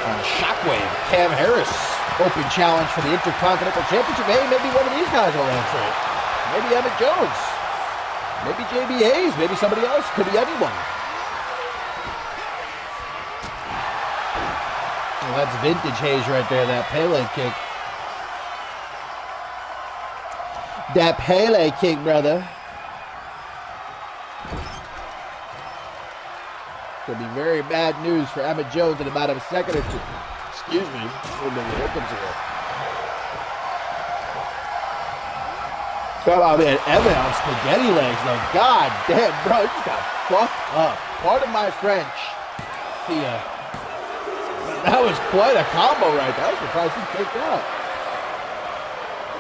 On Shockwave, Cam Harris. Open challenge for the Intercontinental Championship. Hey, maybe one of these guys will answer it. Maybe Emmett Jones. Maybe JB Hayes. Maybe somebody else. Could be anyone. Well, that's vintage Hayes right there. That Pele kick. That Pele kick, brother. Could be very bad news for Emmett Jones in about a second or two. Excuse me. Here comes here. Oh, man, Emmett on spaghetti legs, though. God damn, bro. You just got fucked up. Pardon my French. That was quite a combo right there. I was surprised he kicked out.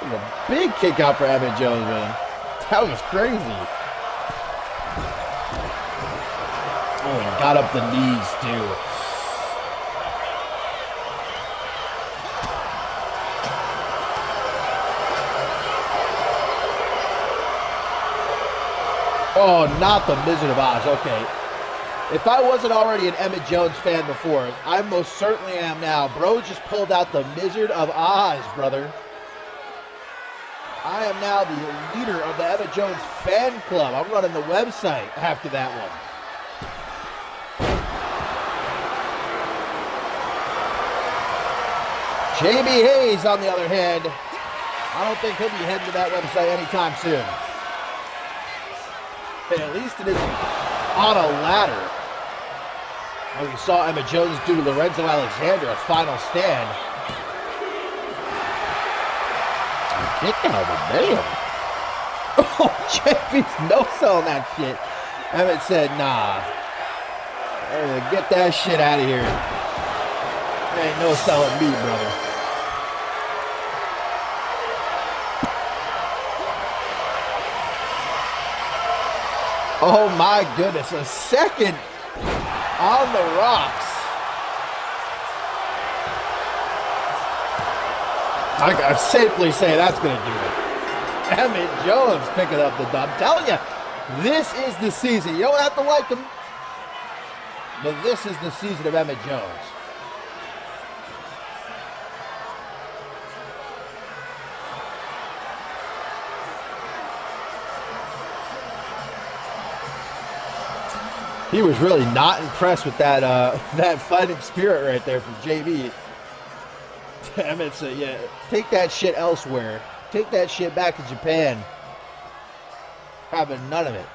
That was a big kick out for Emmett Jones, man. That was crazy. Oh, and got up the knees, too. Oh, not the Wizard of Oz. Okay. If I wasn't already an Emmett Jones fan before, I most certainly am now. Bro just pulled out the Wizard of Oz, brother. I am now the leader of the Emmett Jones fan club. I'm running the website after that one. JB Hayes, on the other hand, I don't think he'll be heading to that website anytime soon. At least it isn't on a ladder. Like we saw Emma Jones do to Lorenzo Alexander, a final stand. Kick out of damn. Oh, JB's no-selling that shit. Emmett said, nah. Get that shit out of here. Ain't no-selling me, brother. Oh my goodness, a second on the rocks. I can safely say that's going to do it. Emmett Jones picking up the dub. I'm telling you, this is the season. You don't have to like him, but this is the season of Emmett Jones. He was really not impressed with that that fighting spirit right there from JB. Emmett said, yeah, take that shit elsewhere. Take that shit back to Japan. Having none of it.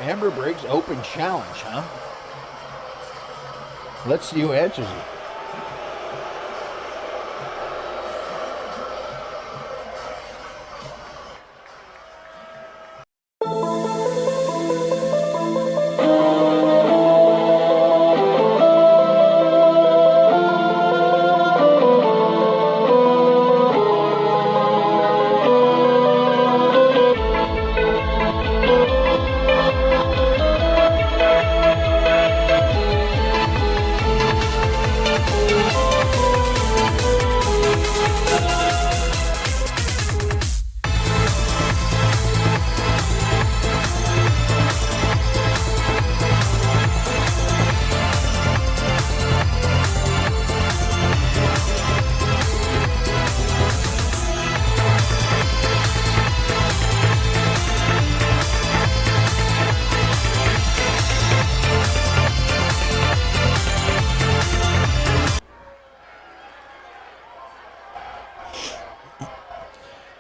Amber Briggs open challenge, huh? Let's see who answers it.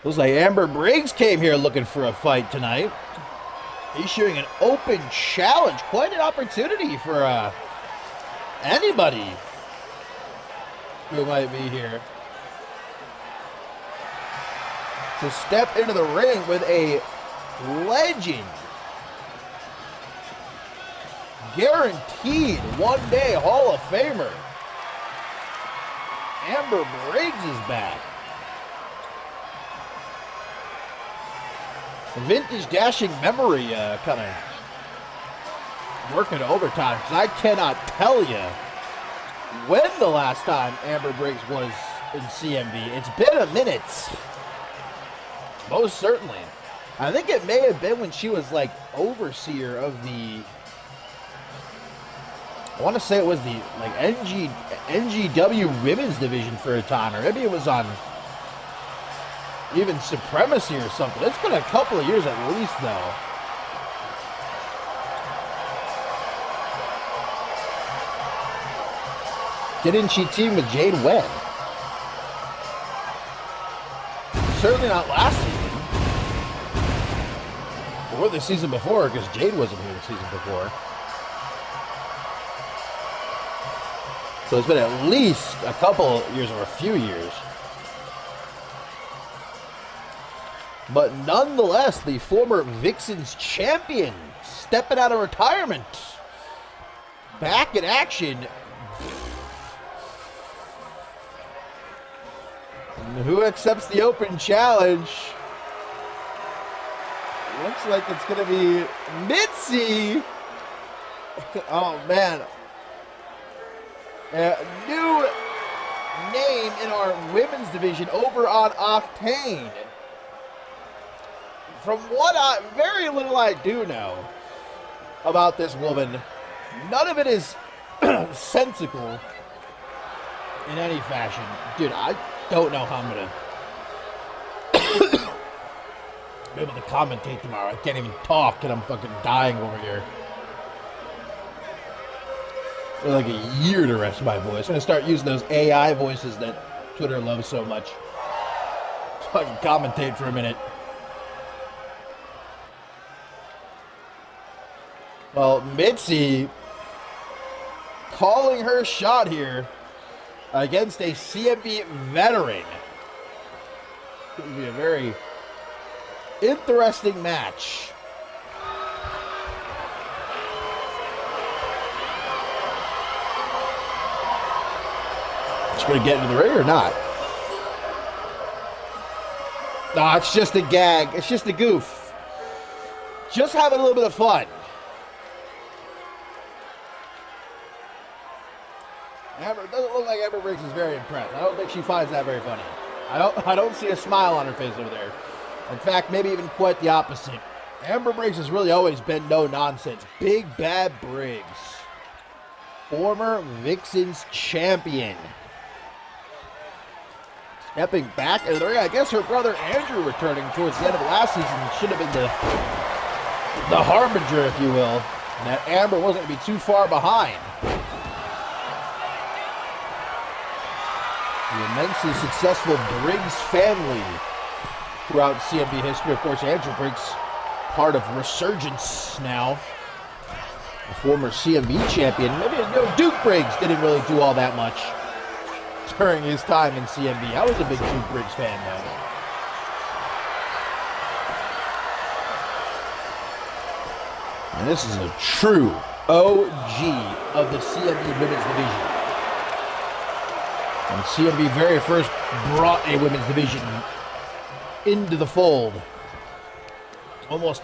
Looks like Amber Briggs came here looking for a fight tonight. Issuing an open challenge. Quite an opportunity for anybody who might be here to step into the ring with a legend. Guaranteed one-day Hall of Famer. Amber Briggs is back. Vintage dashing memory kind of working overtime, because I cannot tell you when the last time Amber Briggs was in CMV. It's been a minute. Most certainly. I think it may have been when she was like overseer of the, I want to say it was the like NGW women's division for a time, or maybe it was on even Supremacy or something. It's been a couple of years at least, though. Didn't she team with Jade Webb? Certainly not last season. Or the season before, because Jade wasn't here the season before. So it's been at least a couple years or a few years. But nonetheless, the former Vixens champion stepping out of retirement. Back in action. Who accepts the open challenge? Looks like it's going to be Mitzi. Oh, man. New name in our women's division over on Octane. From what very little I do know about this woman, none of it is sensical in any fashion. Dude, I don't know how I'm going to be able to commentate tomorrow. I can't even talk, and I'm fucking dying over here. For like a year to rest my voice. I'm gonna start using those AI voices that Twitter loves so much. So I can commentate for a minute. Well, Mitzi calling her shot here against a CMV veteran. It would be a very interesting match. Is she going to get into the ring or not? No, it's just a gag. It's just a goof. Just having a little bit of fun. It doesn't look like Amber Briggs is very impressed. I don't think she finds that very funny. I don't see a smile on her face over there. In fact, maybe even quite the opposite. Amber Briggs has really always been no nonsense. Big Bad Briggs. Former Vixens champion. Stepping back into the ring. I guess her brother Andrew returning towards the end of last season should have been the harbinger, if you will. And that Amber wasn't going to be too far behind. The immensely successful Briggs family throughout CMV history. Of course, Andrew Briggs, part of Resurgence now. The former CMV champion. Maybe Duke Briggs didn't really do all that much during his time in CMV. I was a big Duke Briggs fan, though. And this is a true OG of the CMV women's division. And CMV very first brought a women's division into the fold almost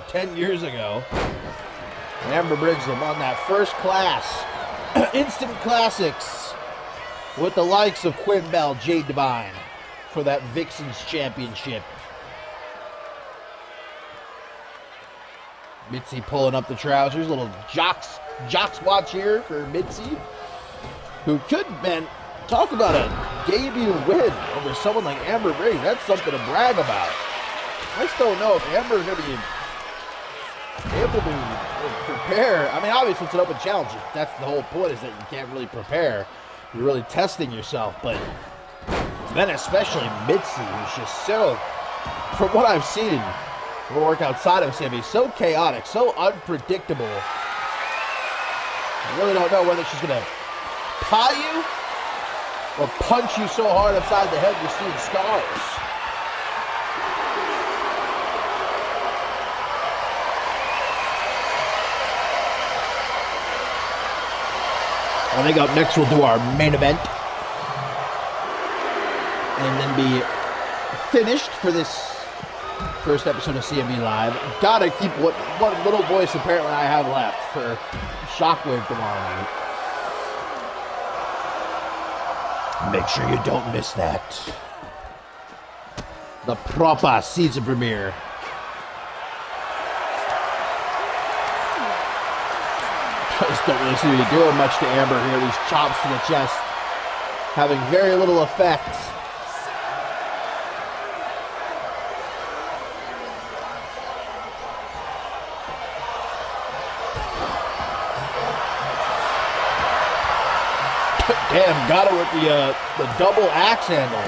10 years ago. And Amber Briggs won that first class instant classics with the likes of Quinn Bell, Jade Divine for that Vixens championship. Mitzi pulling up the trousers, little jocks watch here for Mitzi, who could man. Talk about a debut win over someone like Amber Briggs. That's something to brag about. I just don't know if Amber is going to be able to prepare. I mean, obviously it's an open challenge. That's the whole point, is that you can't really prepare. You're really testing yourself. But then especially Mitzi, who's just so, from what I've seen her work outside of CMV, so chaotic, so unpredictable. I really don't know whether she's going to pie you or punch you so hard upside the head you're seeing scars. I think up next we'll do our main event. And then be finished for this first episode of CMV Live. Gotta keep what little voice apparently I have left for Shockwave tomorrow night. Make sure you don't miss that. The proper season premiere. Just don't really seem to be doing much to Amber here. These chops to the chest having very little effect. Damn, got it with the double axe handle.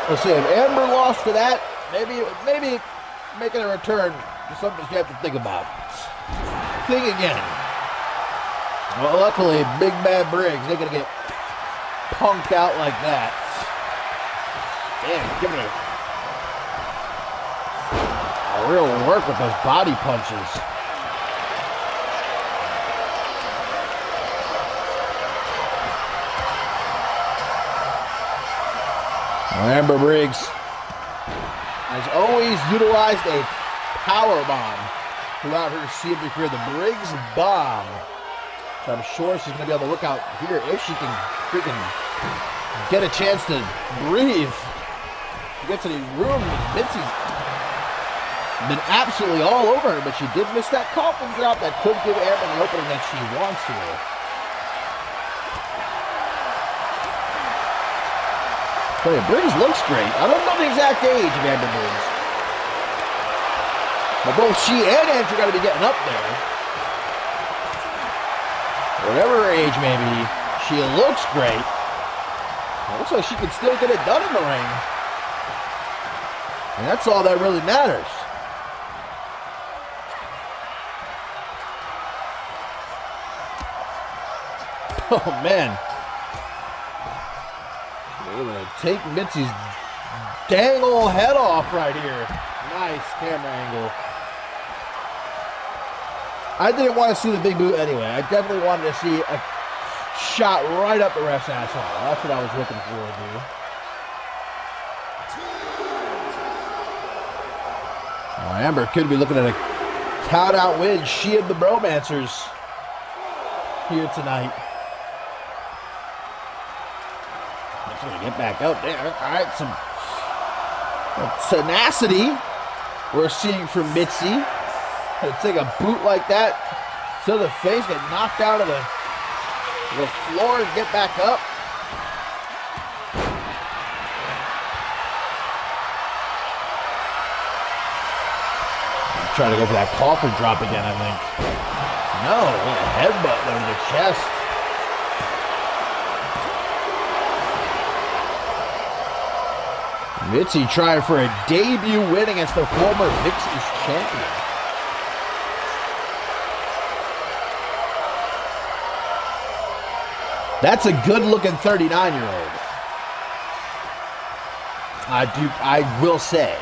Let's see, if Amber lost to that, maybe making a return is something you have to think about. Think again. Well, luckily, Big Bad Briggs, they're going to get punked out like that. Damn, giving it a real work with those body punches. Amber Briggs has always utilized a power bomb throughout her CMV career, the Briggs Bomb. So I'm sure she's going to be on the lookout here if she can freaking get a chance to breathe. She gets any room. Mitzi's been absolutely all over her, but she did miss that coffin drop that could give Amber the opening that she wants here. But Briggs looks great. I don't know the exact age of Amber Briggs. But both she and Andrew got to be getting up there. Whatever her age may be, she looks great. It looks like she can still get it done in the ring. And that's all that really matters. Oh, man. We're going to take Mitzi's dang old head off right here. Nice camera angle. I didn't want to see the big boot anyway. I definitely wanted to see a shot right up the ref's asshole. That's what I was looking for, dude. Oh, Amber could be looking at a count-out win. She and the Bromancers here tonight. Just gonna get back out there. All right, some tenacity we're seeing from Mitzi. To take a boot like that to the face, get knocked out of the floor, and get back up. I'm trying to go for that coffin drop again, I think. No, a headbutt over the chest. Mitzi trying for a debut win against the former Vixens champion. That's a good-looking 39-year-old. I will say.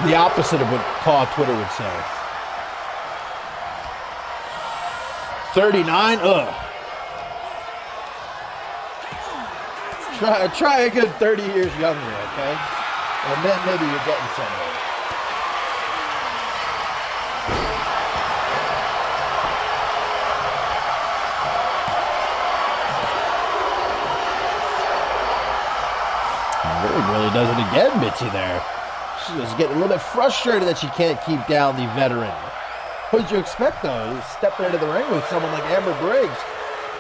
The opposite of what Paul Twitter would say. 39, ugh. Try a good 30 years younger, okay? And then maybe you're getting somewhere. Really does it again, Mitzi there. She's just getting a little bit frustrated that she can't keep down the veteran. What did you expect, though? You step into the ring with someone like Amber Briggs.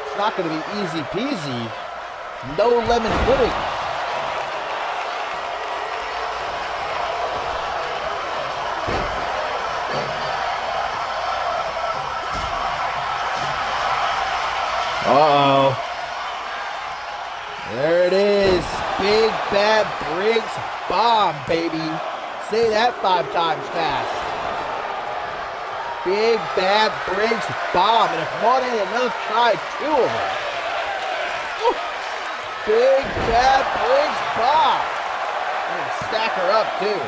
It's not going to be easy peasy. No lemon pudding. Uh-oh. There it is. Big Bad Briggs bomb, baby. Say that 5 times fast. Big Bad Briggs bomb. And if one ain't enough, try 2 of them. Woo. Big Bad Briggs bomb. I'm going to stack her up, too.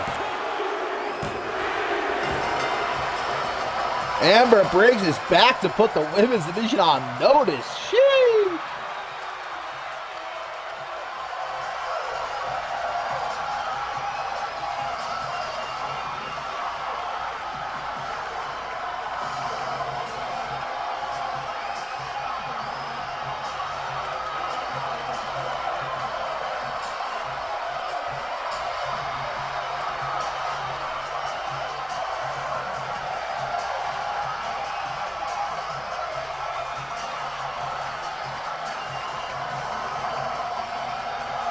Amber Briggs is back to put the women's division on notice. Sheesh.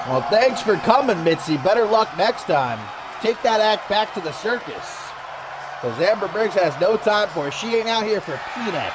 Well, thanks for coming, Mitzi. Better luck next time. Take that act back to the circus. Because Amber Briggs has no time for it. She ain't out here for peanuts.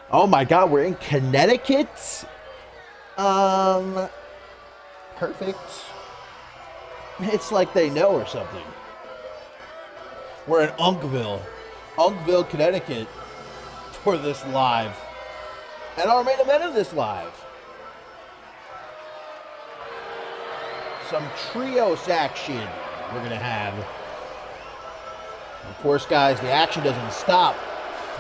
Oh my God, we're in Connecticut? Perfect. It's like they know or something. We're in Unkville, Connecticut for this live. And our main event of this live. Some trios action we're going to have. Of course, guys, the action doesn't stop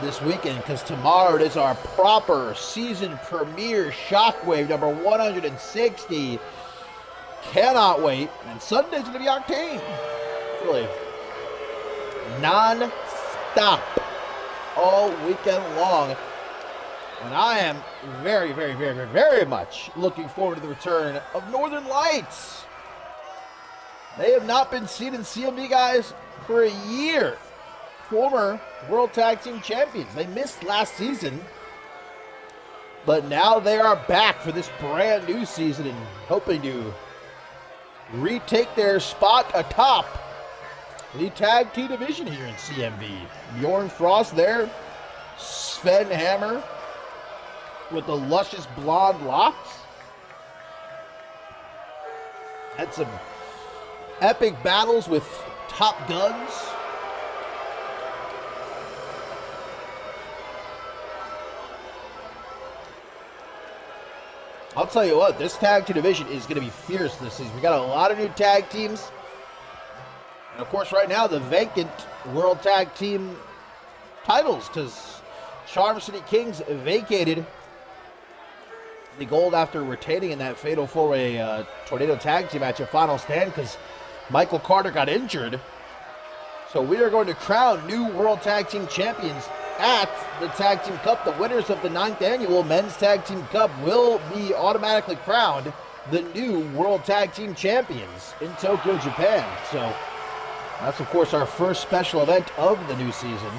this weekend because tomorrow it is our proper season premiere Shockwave number 160. Cannot wait. And Sunday's going to be Octane. Really. Non-stop. All weekend long. And I am very, very, very, very much looking forward to the return of Northern Lights. They have not been seen in CMV, guys, for a year. Former World Tag Team Champions. They missed last season. But now they are back for this brand new season and hoping to retake their spot atop the tag team division here in CMV. Bjorn Frost there. Sven Hammer with the luscious blonde locks. Had some epic battles with Top Guns. I'll tell you what, this tag team division is going to be fierce this season. We got a lot of new tag teams. And of course, right now, the vacant World Tag Team titles, because Charm City Kings vacated the gold after retaining in that fatal four-way tornado tag team match at Final Stand because Michael Carter got injured. So we are going to crown new World Tag Team champions at the Tag Team Cup. The winners of the 9th annual Men's Tag Team Cup will be automatically crowned the new World Tag Team champions in Tokyo, Japan. So that's, of course, our first special event of the new season.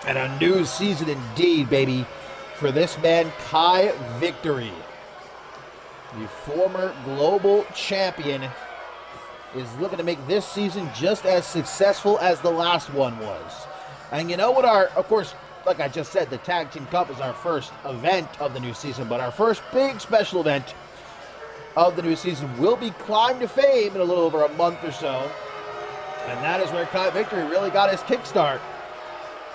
And a new season indeed, baby, for this man, Kai Victory. The former global champion is looking to make this season just as successful as the last one was. And you know what, of course, like I just said, the Tag Team Cup is our first event of the new season, but our first big special event of the new season will be Climb to Fame in a little over a month or so. And that is where Kai Victory really got his kickstart.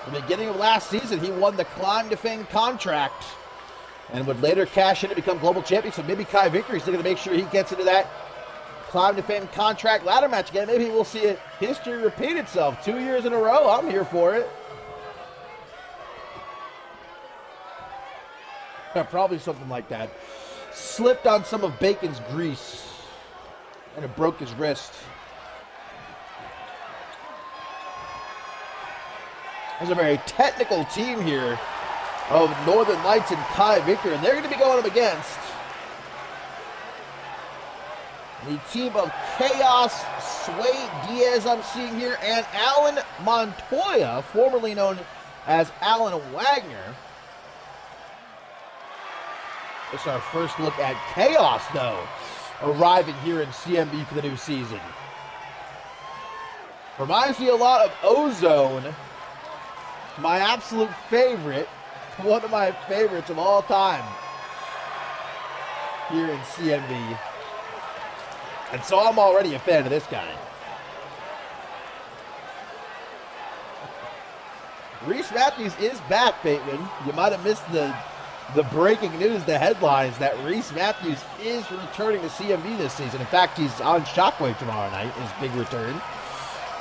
At the beginning of last season, he won the Climb to Fame contract and would later cash in to become global champion. So maybe Kai Victory is going to make sure he gets into that Climb to Fame contract ladder match again. Maybe we'll see history repeat itself 2 years in a row. I'm here for it. Probably something like that. Slipped on some of Bacon's grease, and it broke his wrist. There's a very technical team here of Northern Lights and Kai Victor, and they're going to be going up against the team of Chaos, Sway Diaz, I'm seeing here, and Alan Montoya, formerly known as Alan Wagner. This is our first look at Chaos, though, arriving here in CMV for the new season. Reminds me a lot of Ozone, my absolute favorite, one of my favorites of all time here in CMV. And so I'm already a fan of this guy. Reese Matthews is back, Bateman. You might have missed the breaking news, the headlines, that Reese Matthews is returning to CMV this season. In fact, he's on Shockwave tomorrow night, his big return.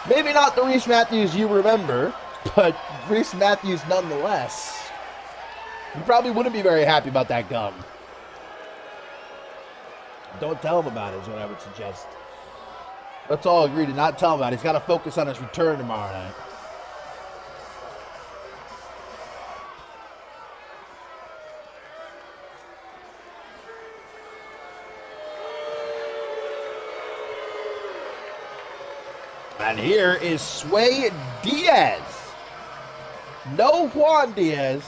Maybe not the Reese Matthews you remember, but Reese Matthews nonetheless. You probably wouldn't be very happy about that gum. Don't tell him about it is what I would suggest. Let's all agree to not tell him about it. He's got to focus on his return tomorrow night. And here is Sway Diaz. No Juan Diaz.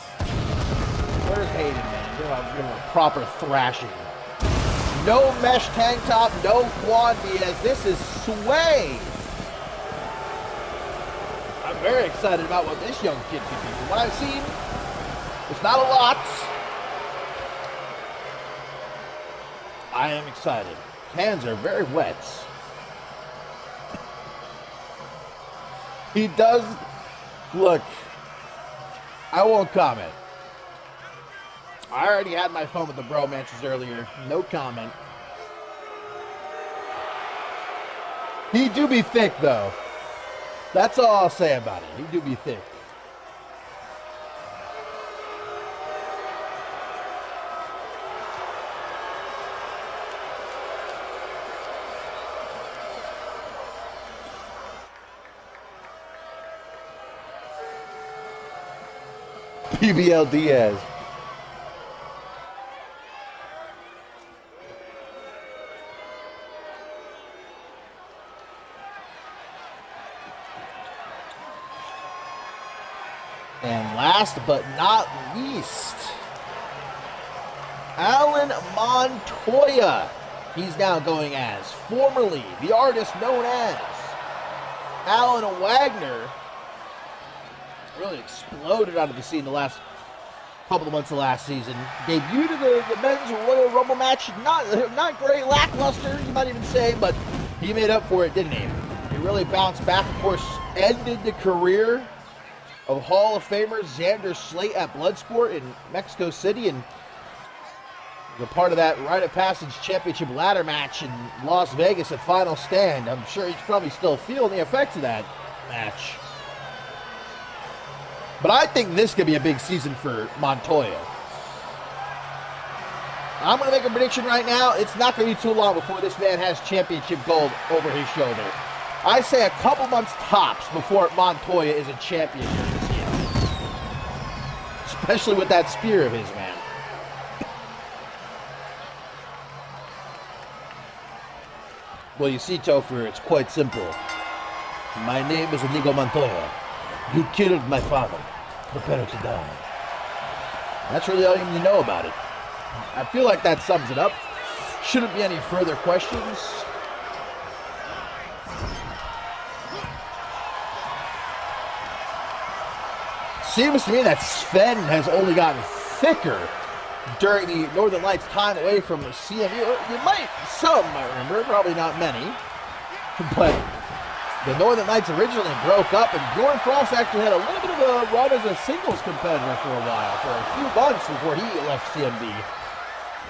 Where's Hayden, man? Give him a proper thrashing. No mesh tank top, no Juan Diaz. This is Sway. I'm very excited about what this young kid can do. From what I've seen, it's not a lot. I am excited. His hands are very wet. He does, look, I won't comment. I already had my fun with the bromances earlier. No comment. He do be thick, though. That's all I'll say about it. He do be thick. PBL Diaz. And last but not least, Alan Montoya. He's now going as, formerly the artist known as Alan Wagner. Really exploded out of the scene the last couple of months of last season. Debuted in the men's Royal Rumble match. Not great, lackluster, you might even say, but he made up for it, didn't he? He really bounced back. Of course, ended the career of Hall of Famer Xander Slate at Bloodsport in Mexico City, and was a part of that Rite of Passage Championship ladder match in Las Vegas at Final Stand. I'm sure he's probably still feeling the effects of that match. But I think this could be a big season for Montoya. I'm going to make a prediction right now. It's not going to be too long before this man has championship gold over his shoulder. I say a couple months tops before Montoya is a champion here this year. Especially with that spear of his, man. Well, you see, Topher, it's quite simple. My name is Inigo Montoya. You killed my father. Prepare to die. That's really all you need to know about it. I feel like that sums it up. Shouldn't be any further questions. Seems to me that Sven has only gotten thicker during the Northern Lights time away from the CMV. Some might remember, probably not many. But the Northern Lights originally broke up, and Bjorn Frost actually had a little bit of a run as a singles competitor for a while, for a few months before he left CMV.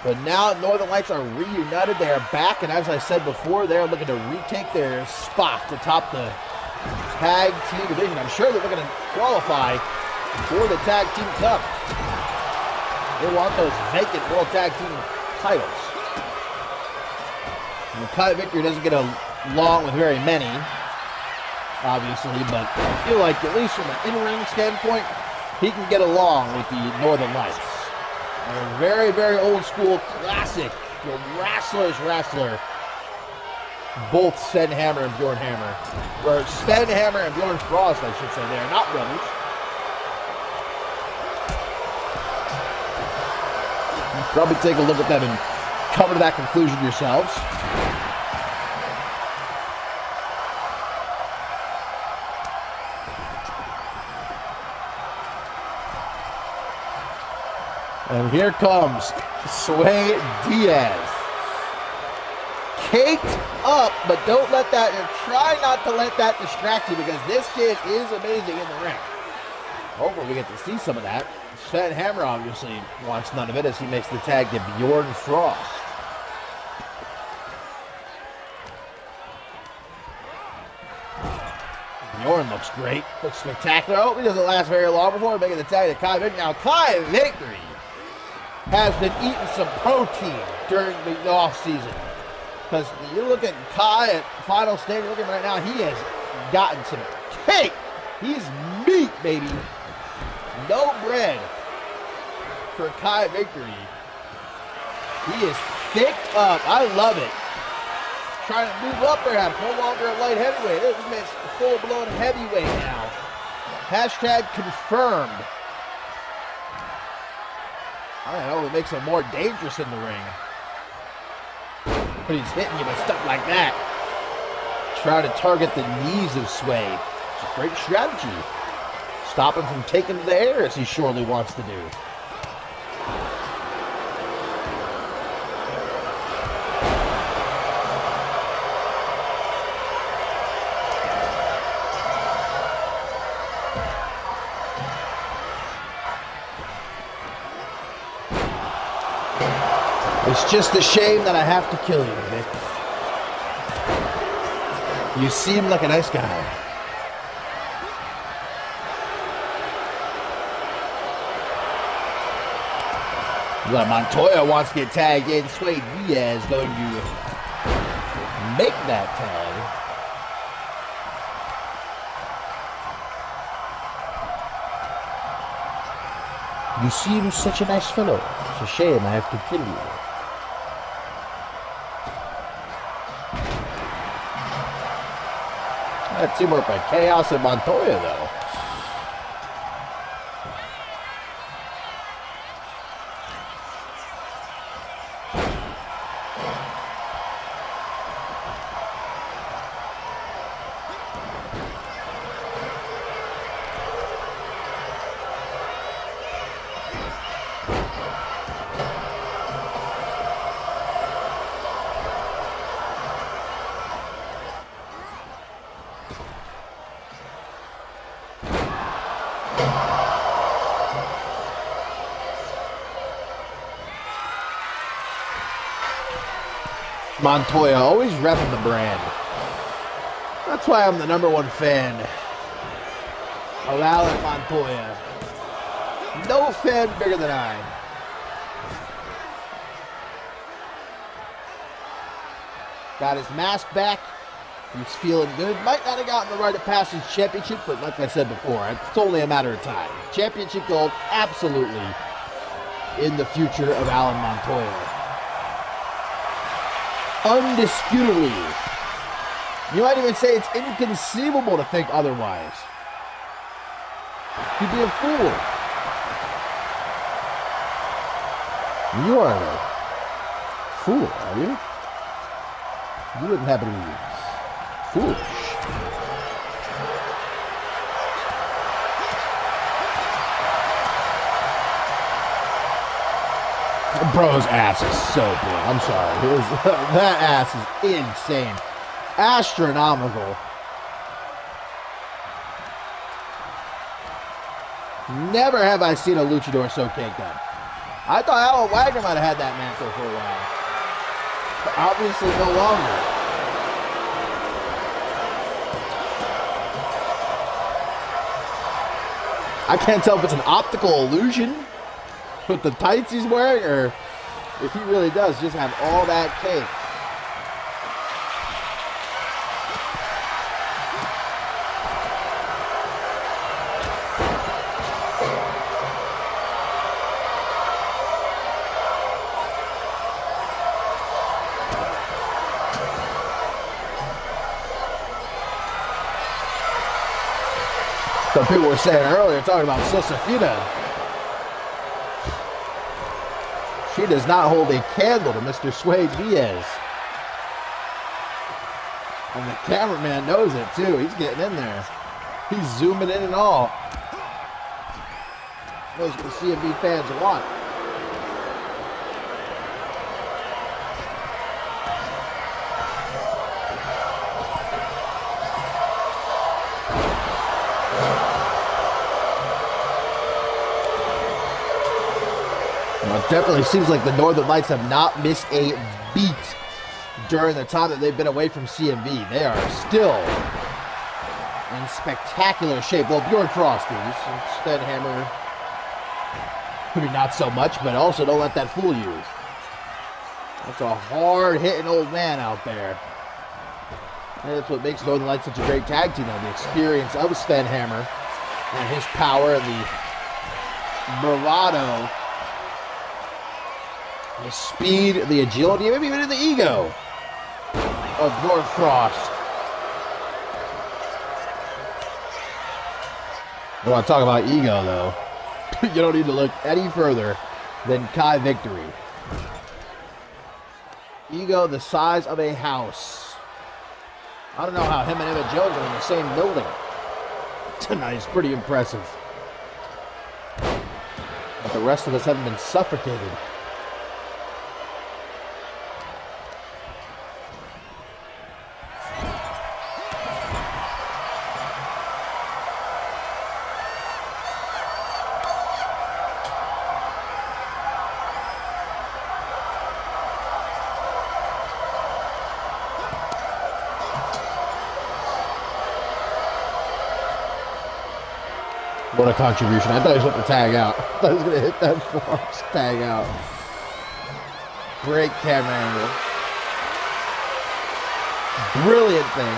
But now Northern Lights are reunited. They are back, and as I said before, they're looking to retake their spot to top the tag team division. I'm sure they're looking to qualify for the Tag Team Cup. They want those vacant World Tag Team titles. And Kai Victory doesn't get along with very many, obviously, but I feel like, at least from an in-ring standpoint, he can get along with the Northern Lights. And a very, very old school classic, the wrestler's wrestler, both Sven Hammer and Bjorn Hammer. Or Sven Hammer and Bjorn Frost, I should say. They are not brothers. You can probably take a look at them and come to that conclusion yourselves. And here comes Sway Diaz. Caked up, but don't let that, and try not to let that distract you, because this kid is amazing in the ring. Hopefully we get to see some of that. Sven Hammer obviously wants none of it as he makes the tag to Bjorn Frost. Bjorn looks great, looks spectacular. Oh, he doesn't last very long before making the tag to Kai Victory. Now Kai Victory has been eating some protein during the off season. Because you look at Kai at Final Stage, look at him right now, he has gotten some cake. He's meat, baby. No bread for Kai Victory. He is thicked up. I love it. Trying to move up perhaps, no longer a light heavyweight. This man's full-blown heavyweight now. Hashtag confirmed. I don't know, it makes him more dangerous in the ring. But he's hitting you with stuff like that. Try to target the knees of Sway. It's a great strategy. Stop him from taking to the air as he surely wants to do. It's just a shame that I have to kill you, Vic. You seem like a nice guy. Well, Montoya wants to get tagged in. Sway Diaz going to make that tag. You seem such a nice fellow. It's a shame I have to kill you. That teamwork by Chaos and Montoya, though. Montoya, always repping the brand. That's why I'm the #1 fan of Alan Montoya. No fan bigger than I. Got his mask back. He's feeling good. Might not have gotten the right of passage championship, but like I said before, it's only a matter of time. Championship gold, absolutely in the future of Alan Montoya. Undisputably. You might even say it's inconceivable to think otherwise. You'd be a fool. You are a fool, are you? You wouldn't happen to be foolish. Bro's ass is so big. I'm sorry. That ass is insane. Astronomical. Never have I seen a luchador so caked up. I thought Alan Wagner might have had that mantle for a while. But obviously no longer. I can't tell if it's an optical illusion with the tights he's wearing, or if he really does just have all that cake. Some people were saying earlier, talking about Sosafina. She does not hold a candle to Mr. Sway Diaz. And the cameraman knows it too. He's getting in there. He's zooming in and all. Most of the CMV fans want. It definitely seems like the Northern Lights have not missed a beat during the time that they've been away from CMV. They are still in spectacular shape. Well, Bjorn Frost is. Sven Hammer, maybe not so much, but also don't let that fool you. That's a hard-hitting old man out there. And that's what makes Northern Lights such a great tag team, though. The experience of Sven Hammer and his power and the bravado, the speed, the agility, maybe even the ego of Bjorn Frost. I want to talk about ego, though. You don't need to look any further than Kai Victory. Ego the size of a house. I don't know how him and Emma Jones are in the same building tonight. It's pretty impressive. But the rest of us haven't been suffocated. What a contribution. I thought he was going to tag out. I thought he was going to hit that force tag out. Great camera angle. Brilliant thing.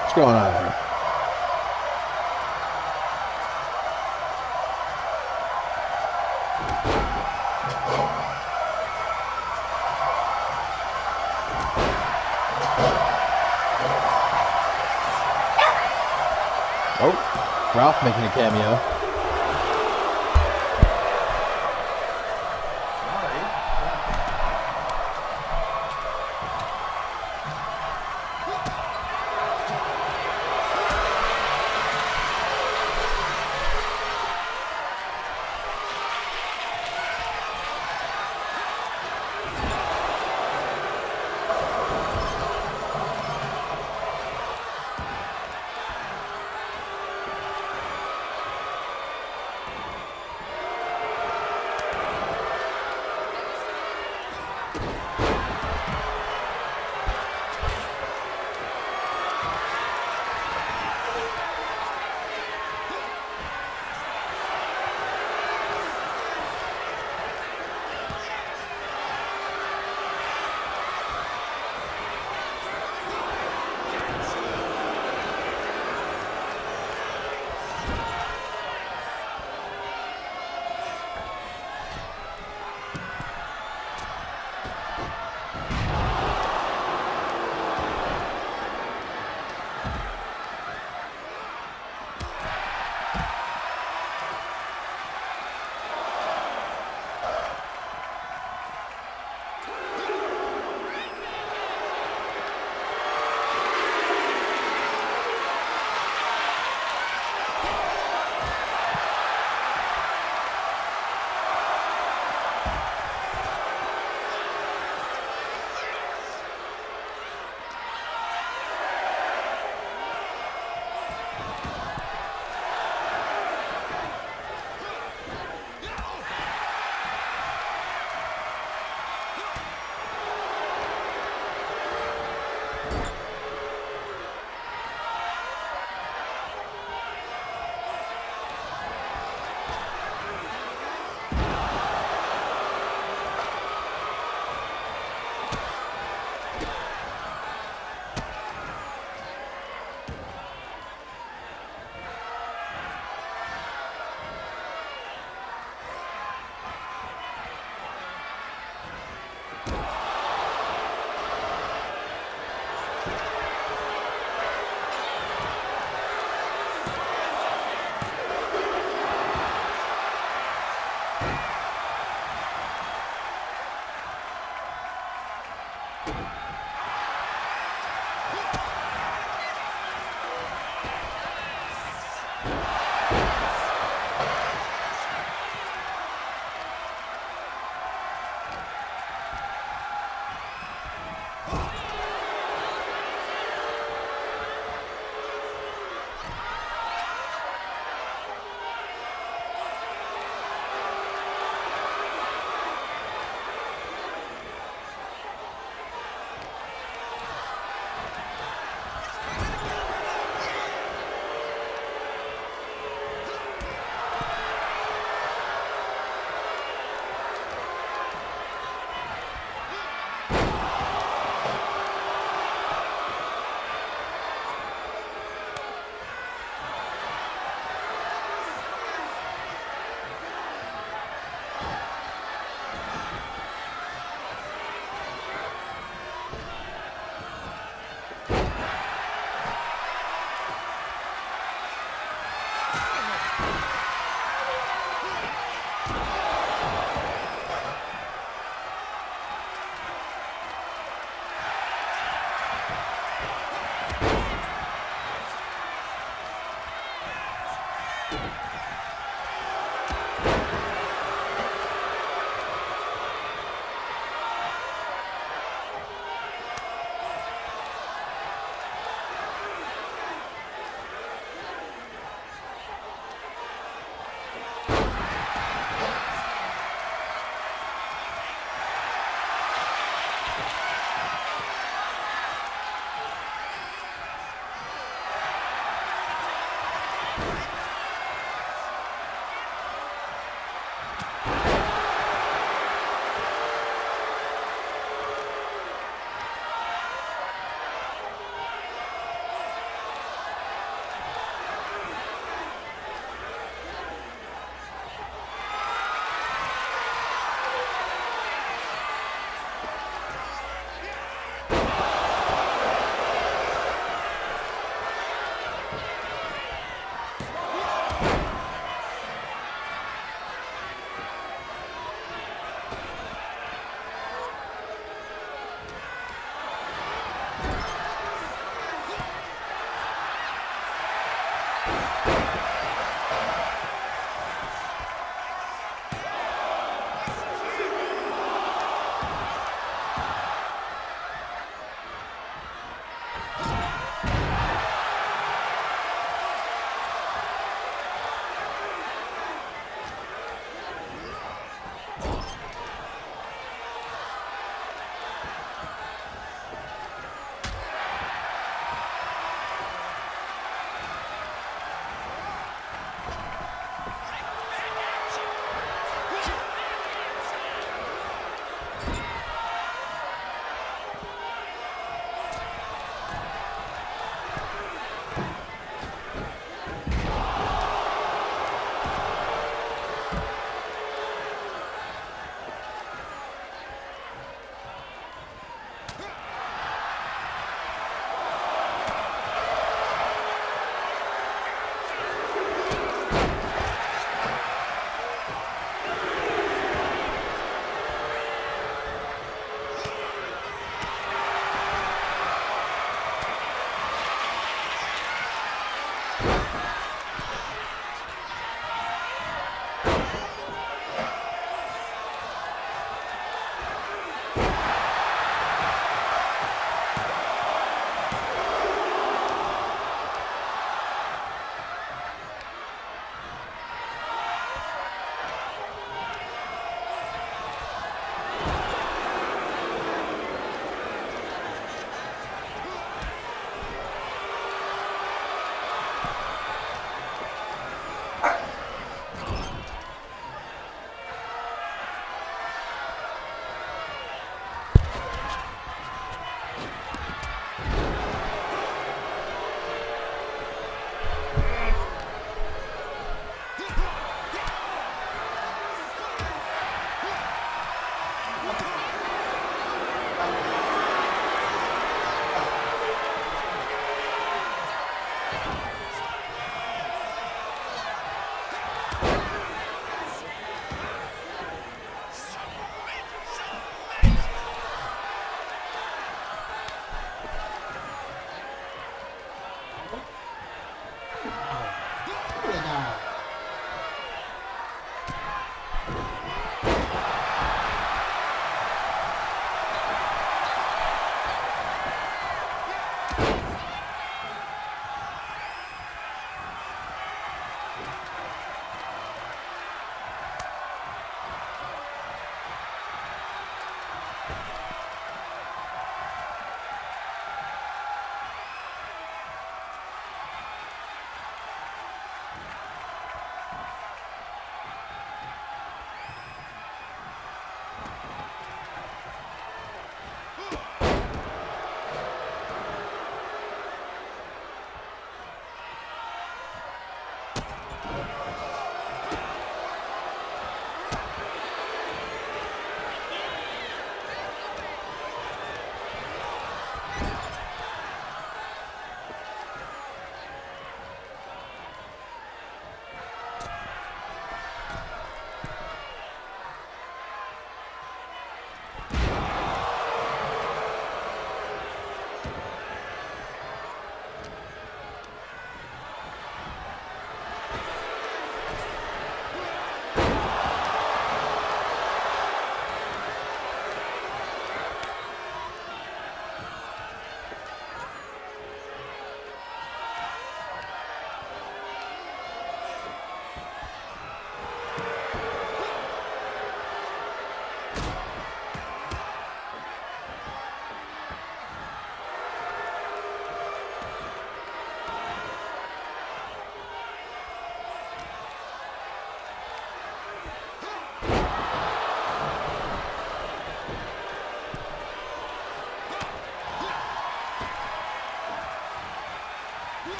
What's going on here? Oh, Ralph making a cameo.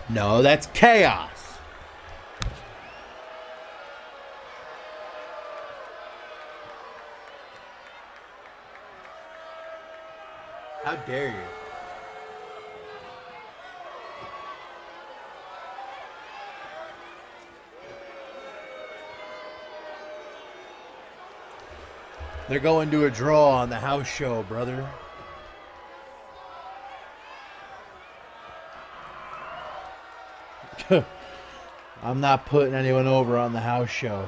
No, that's chaos. How dare you? They're going to a draw on the house show, brother. I'm not putting anyone over on the house show.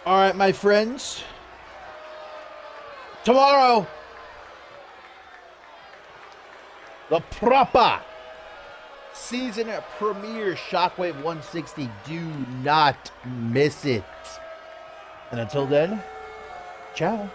All right, my friends. Tomorrow, the proper season premiere Shockwave 160. Do not miss it. And until then, ciao.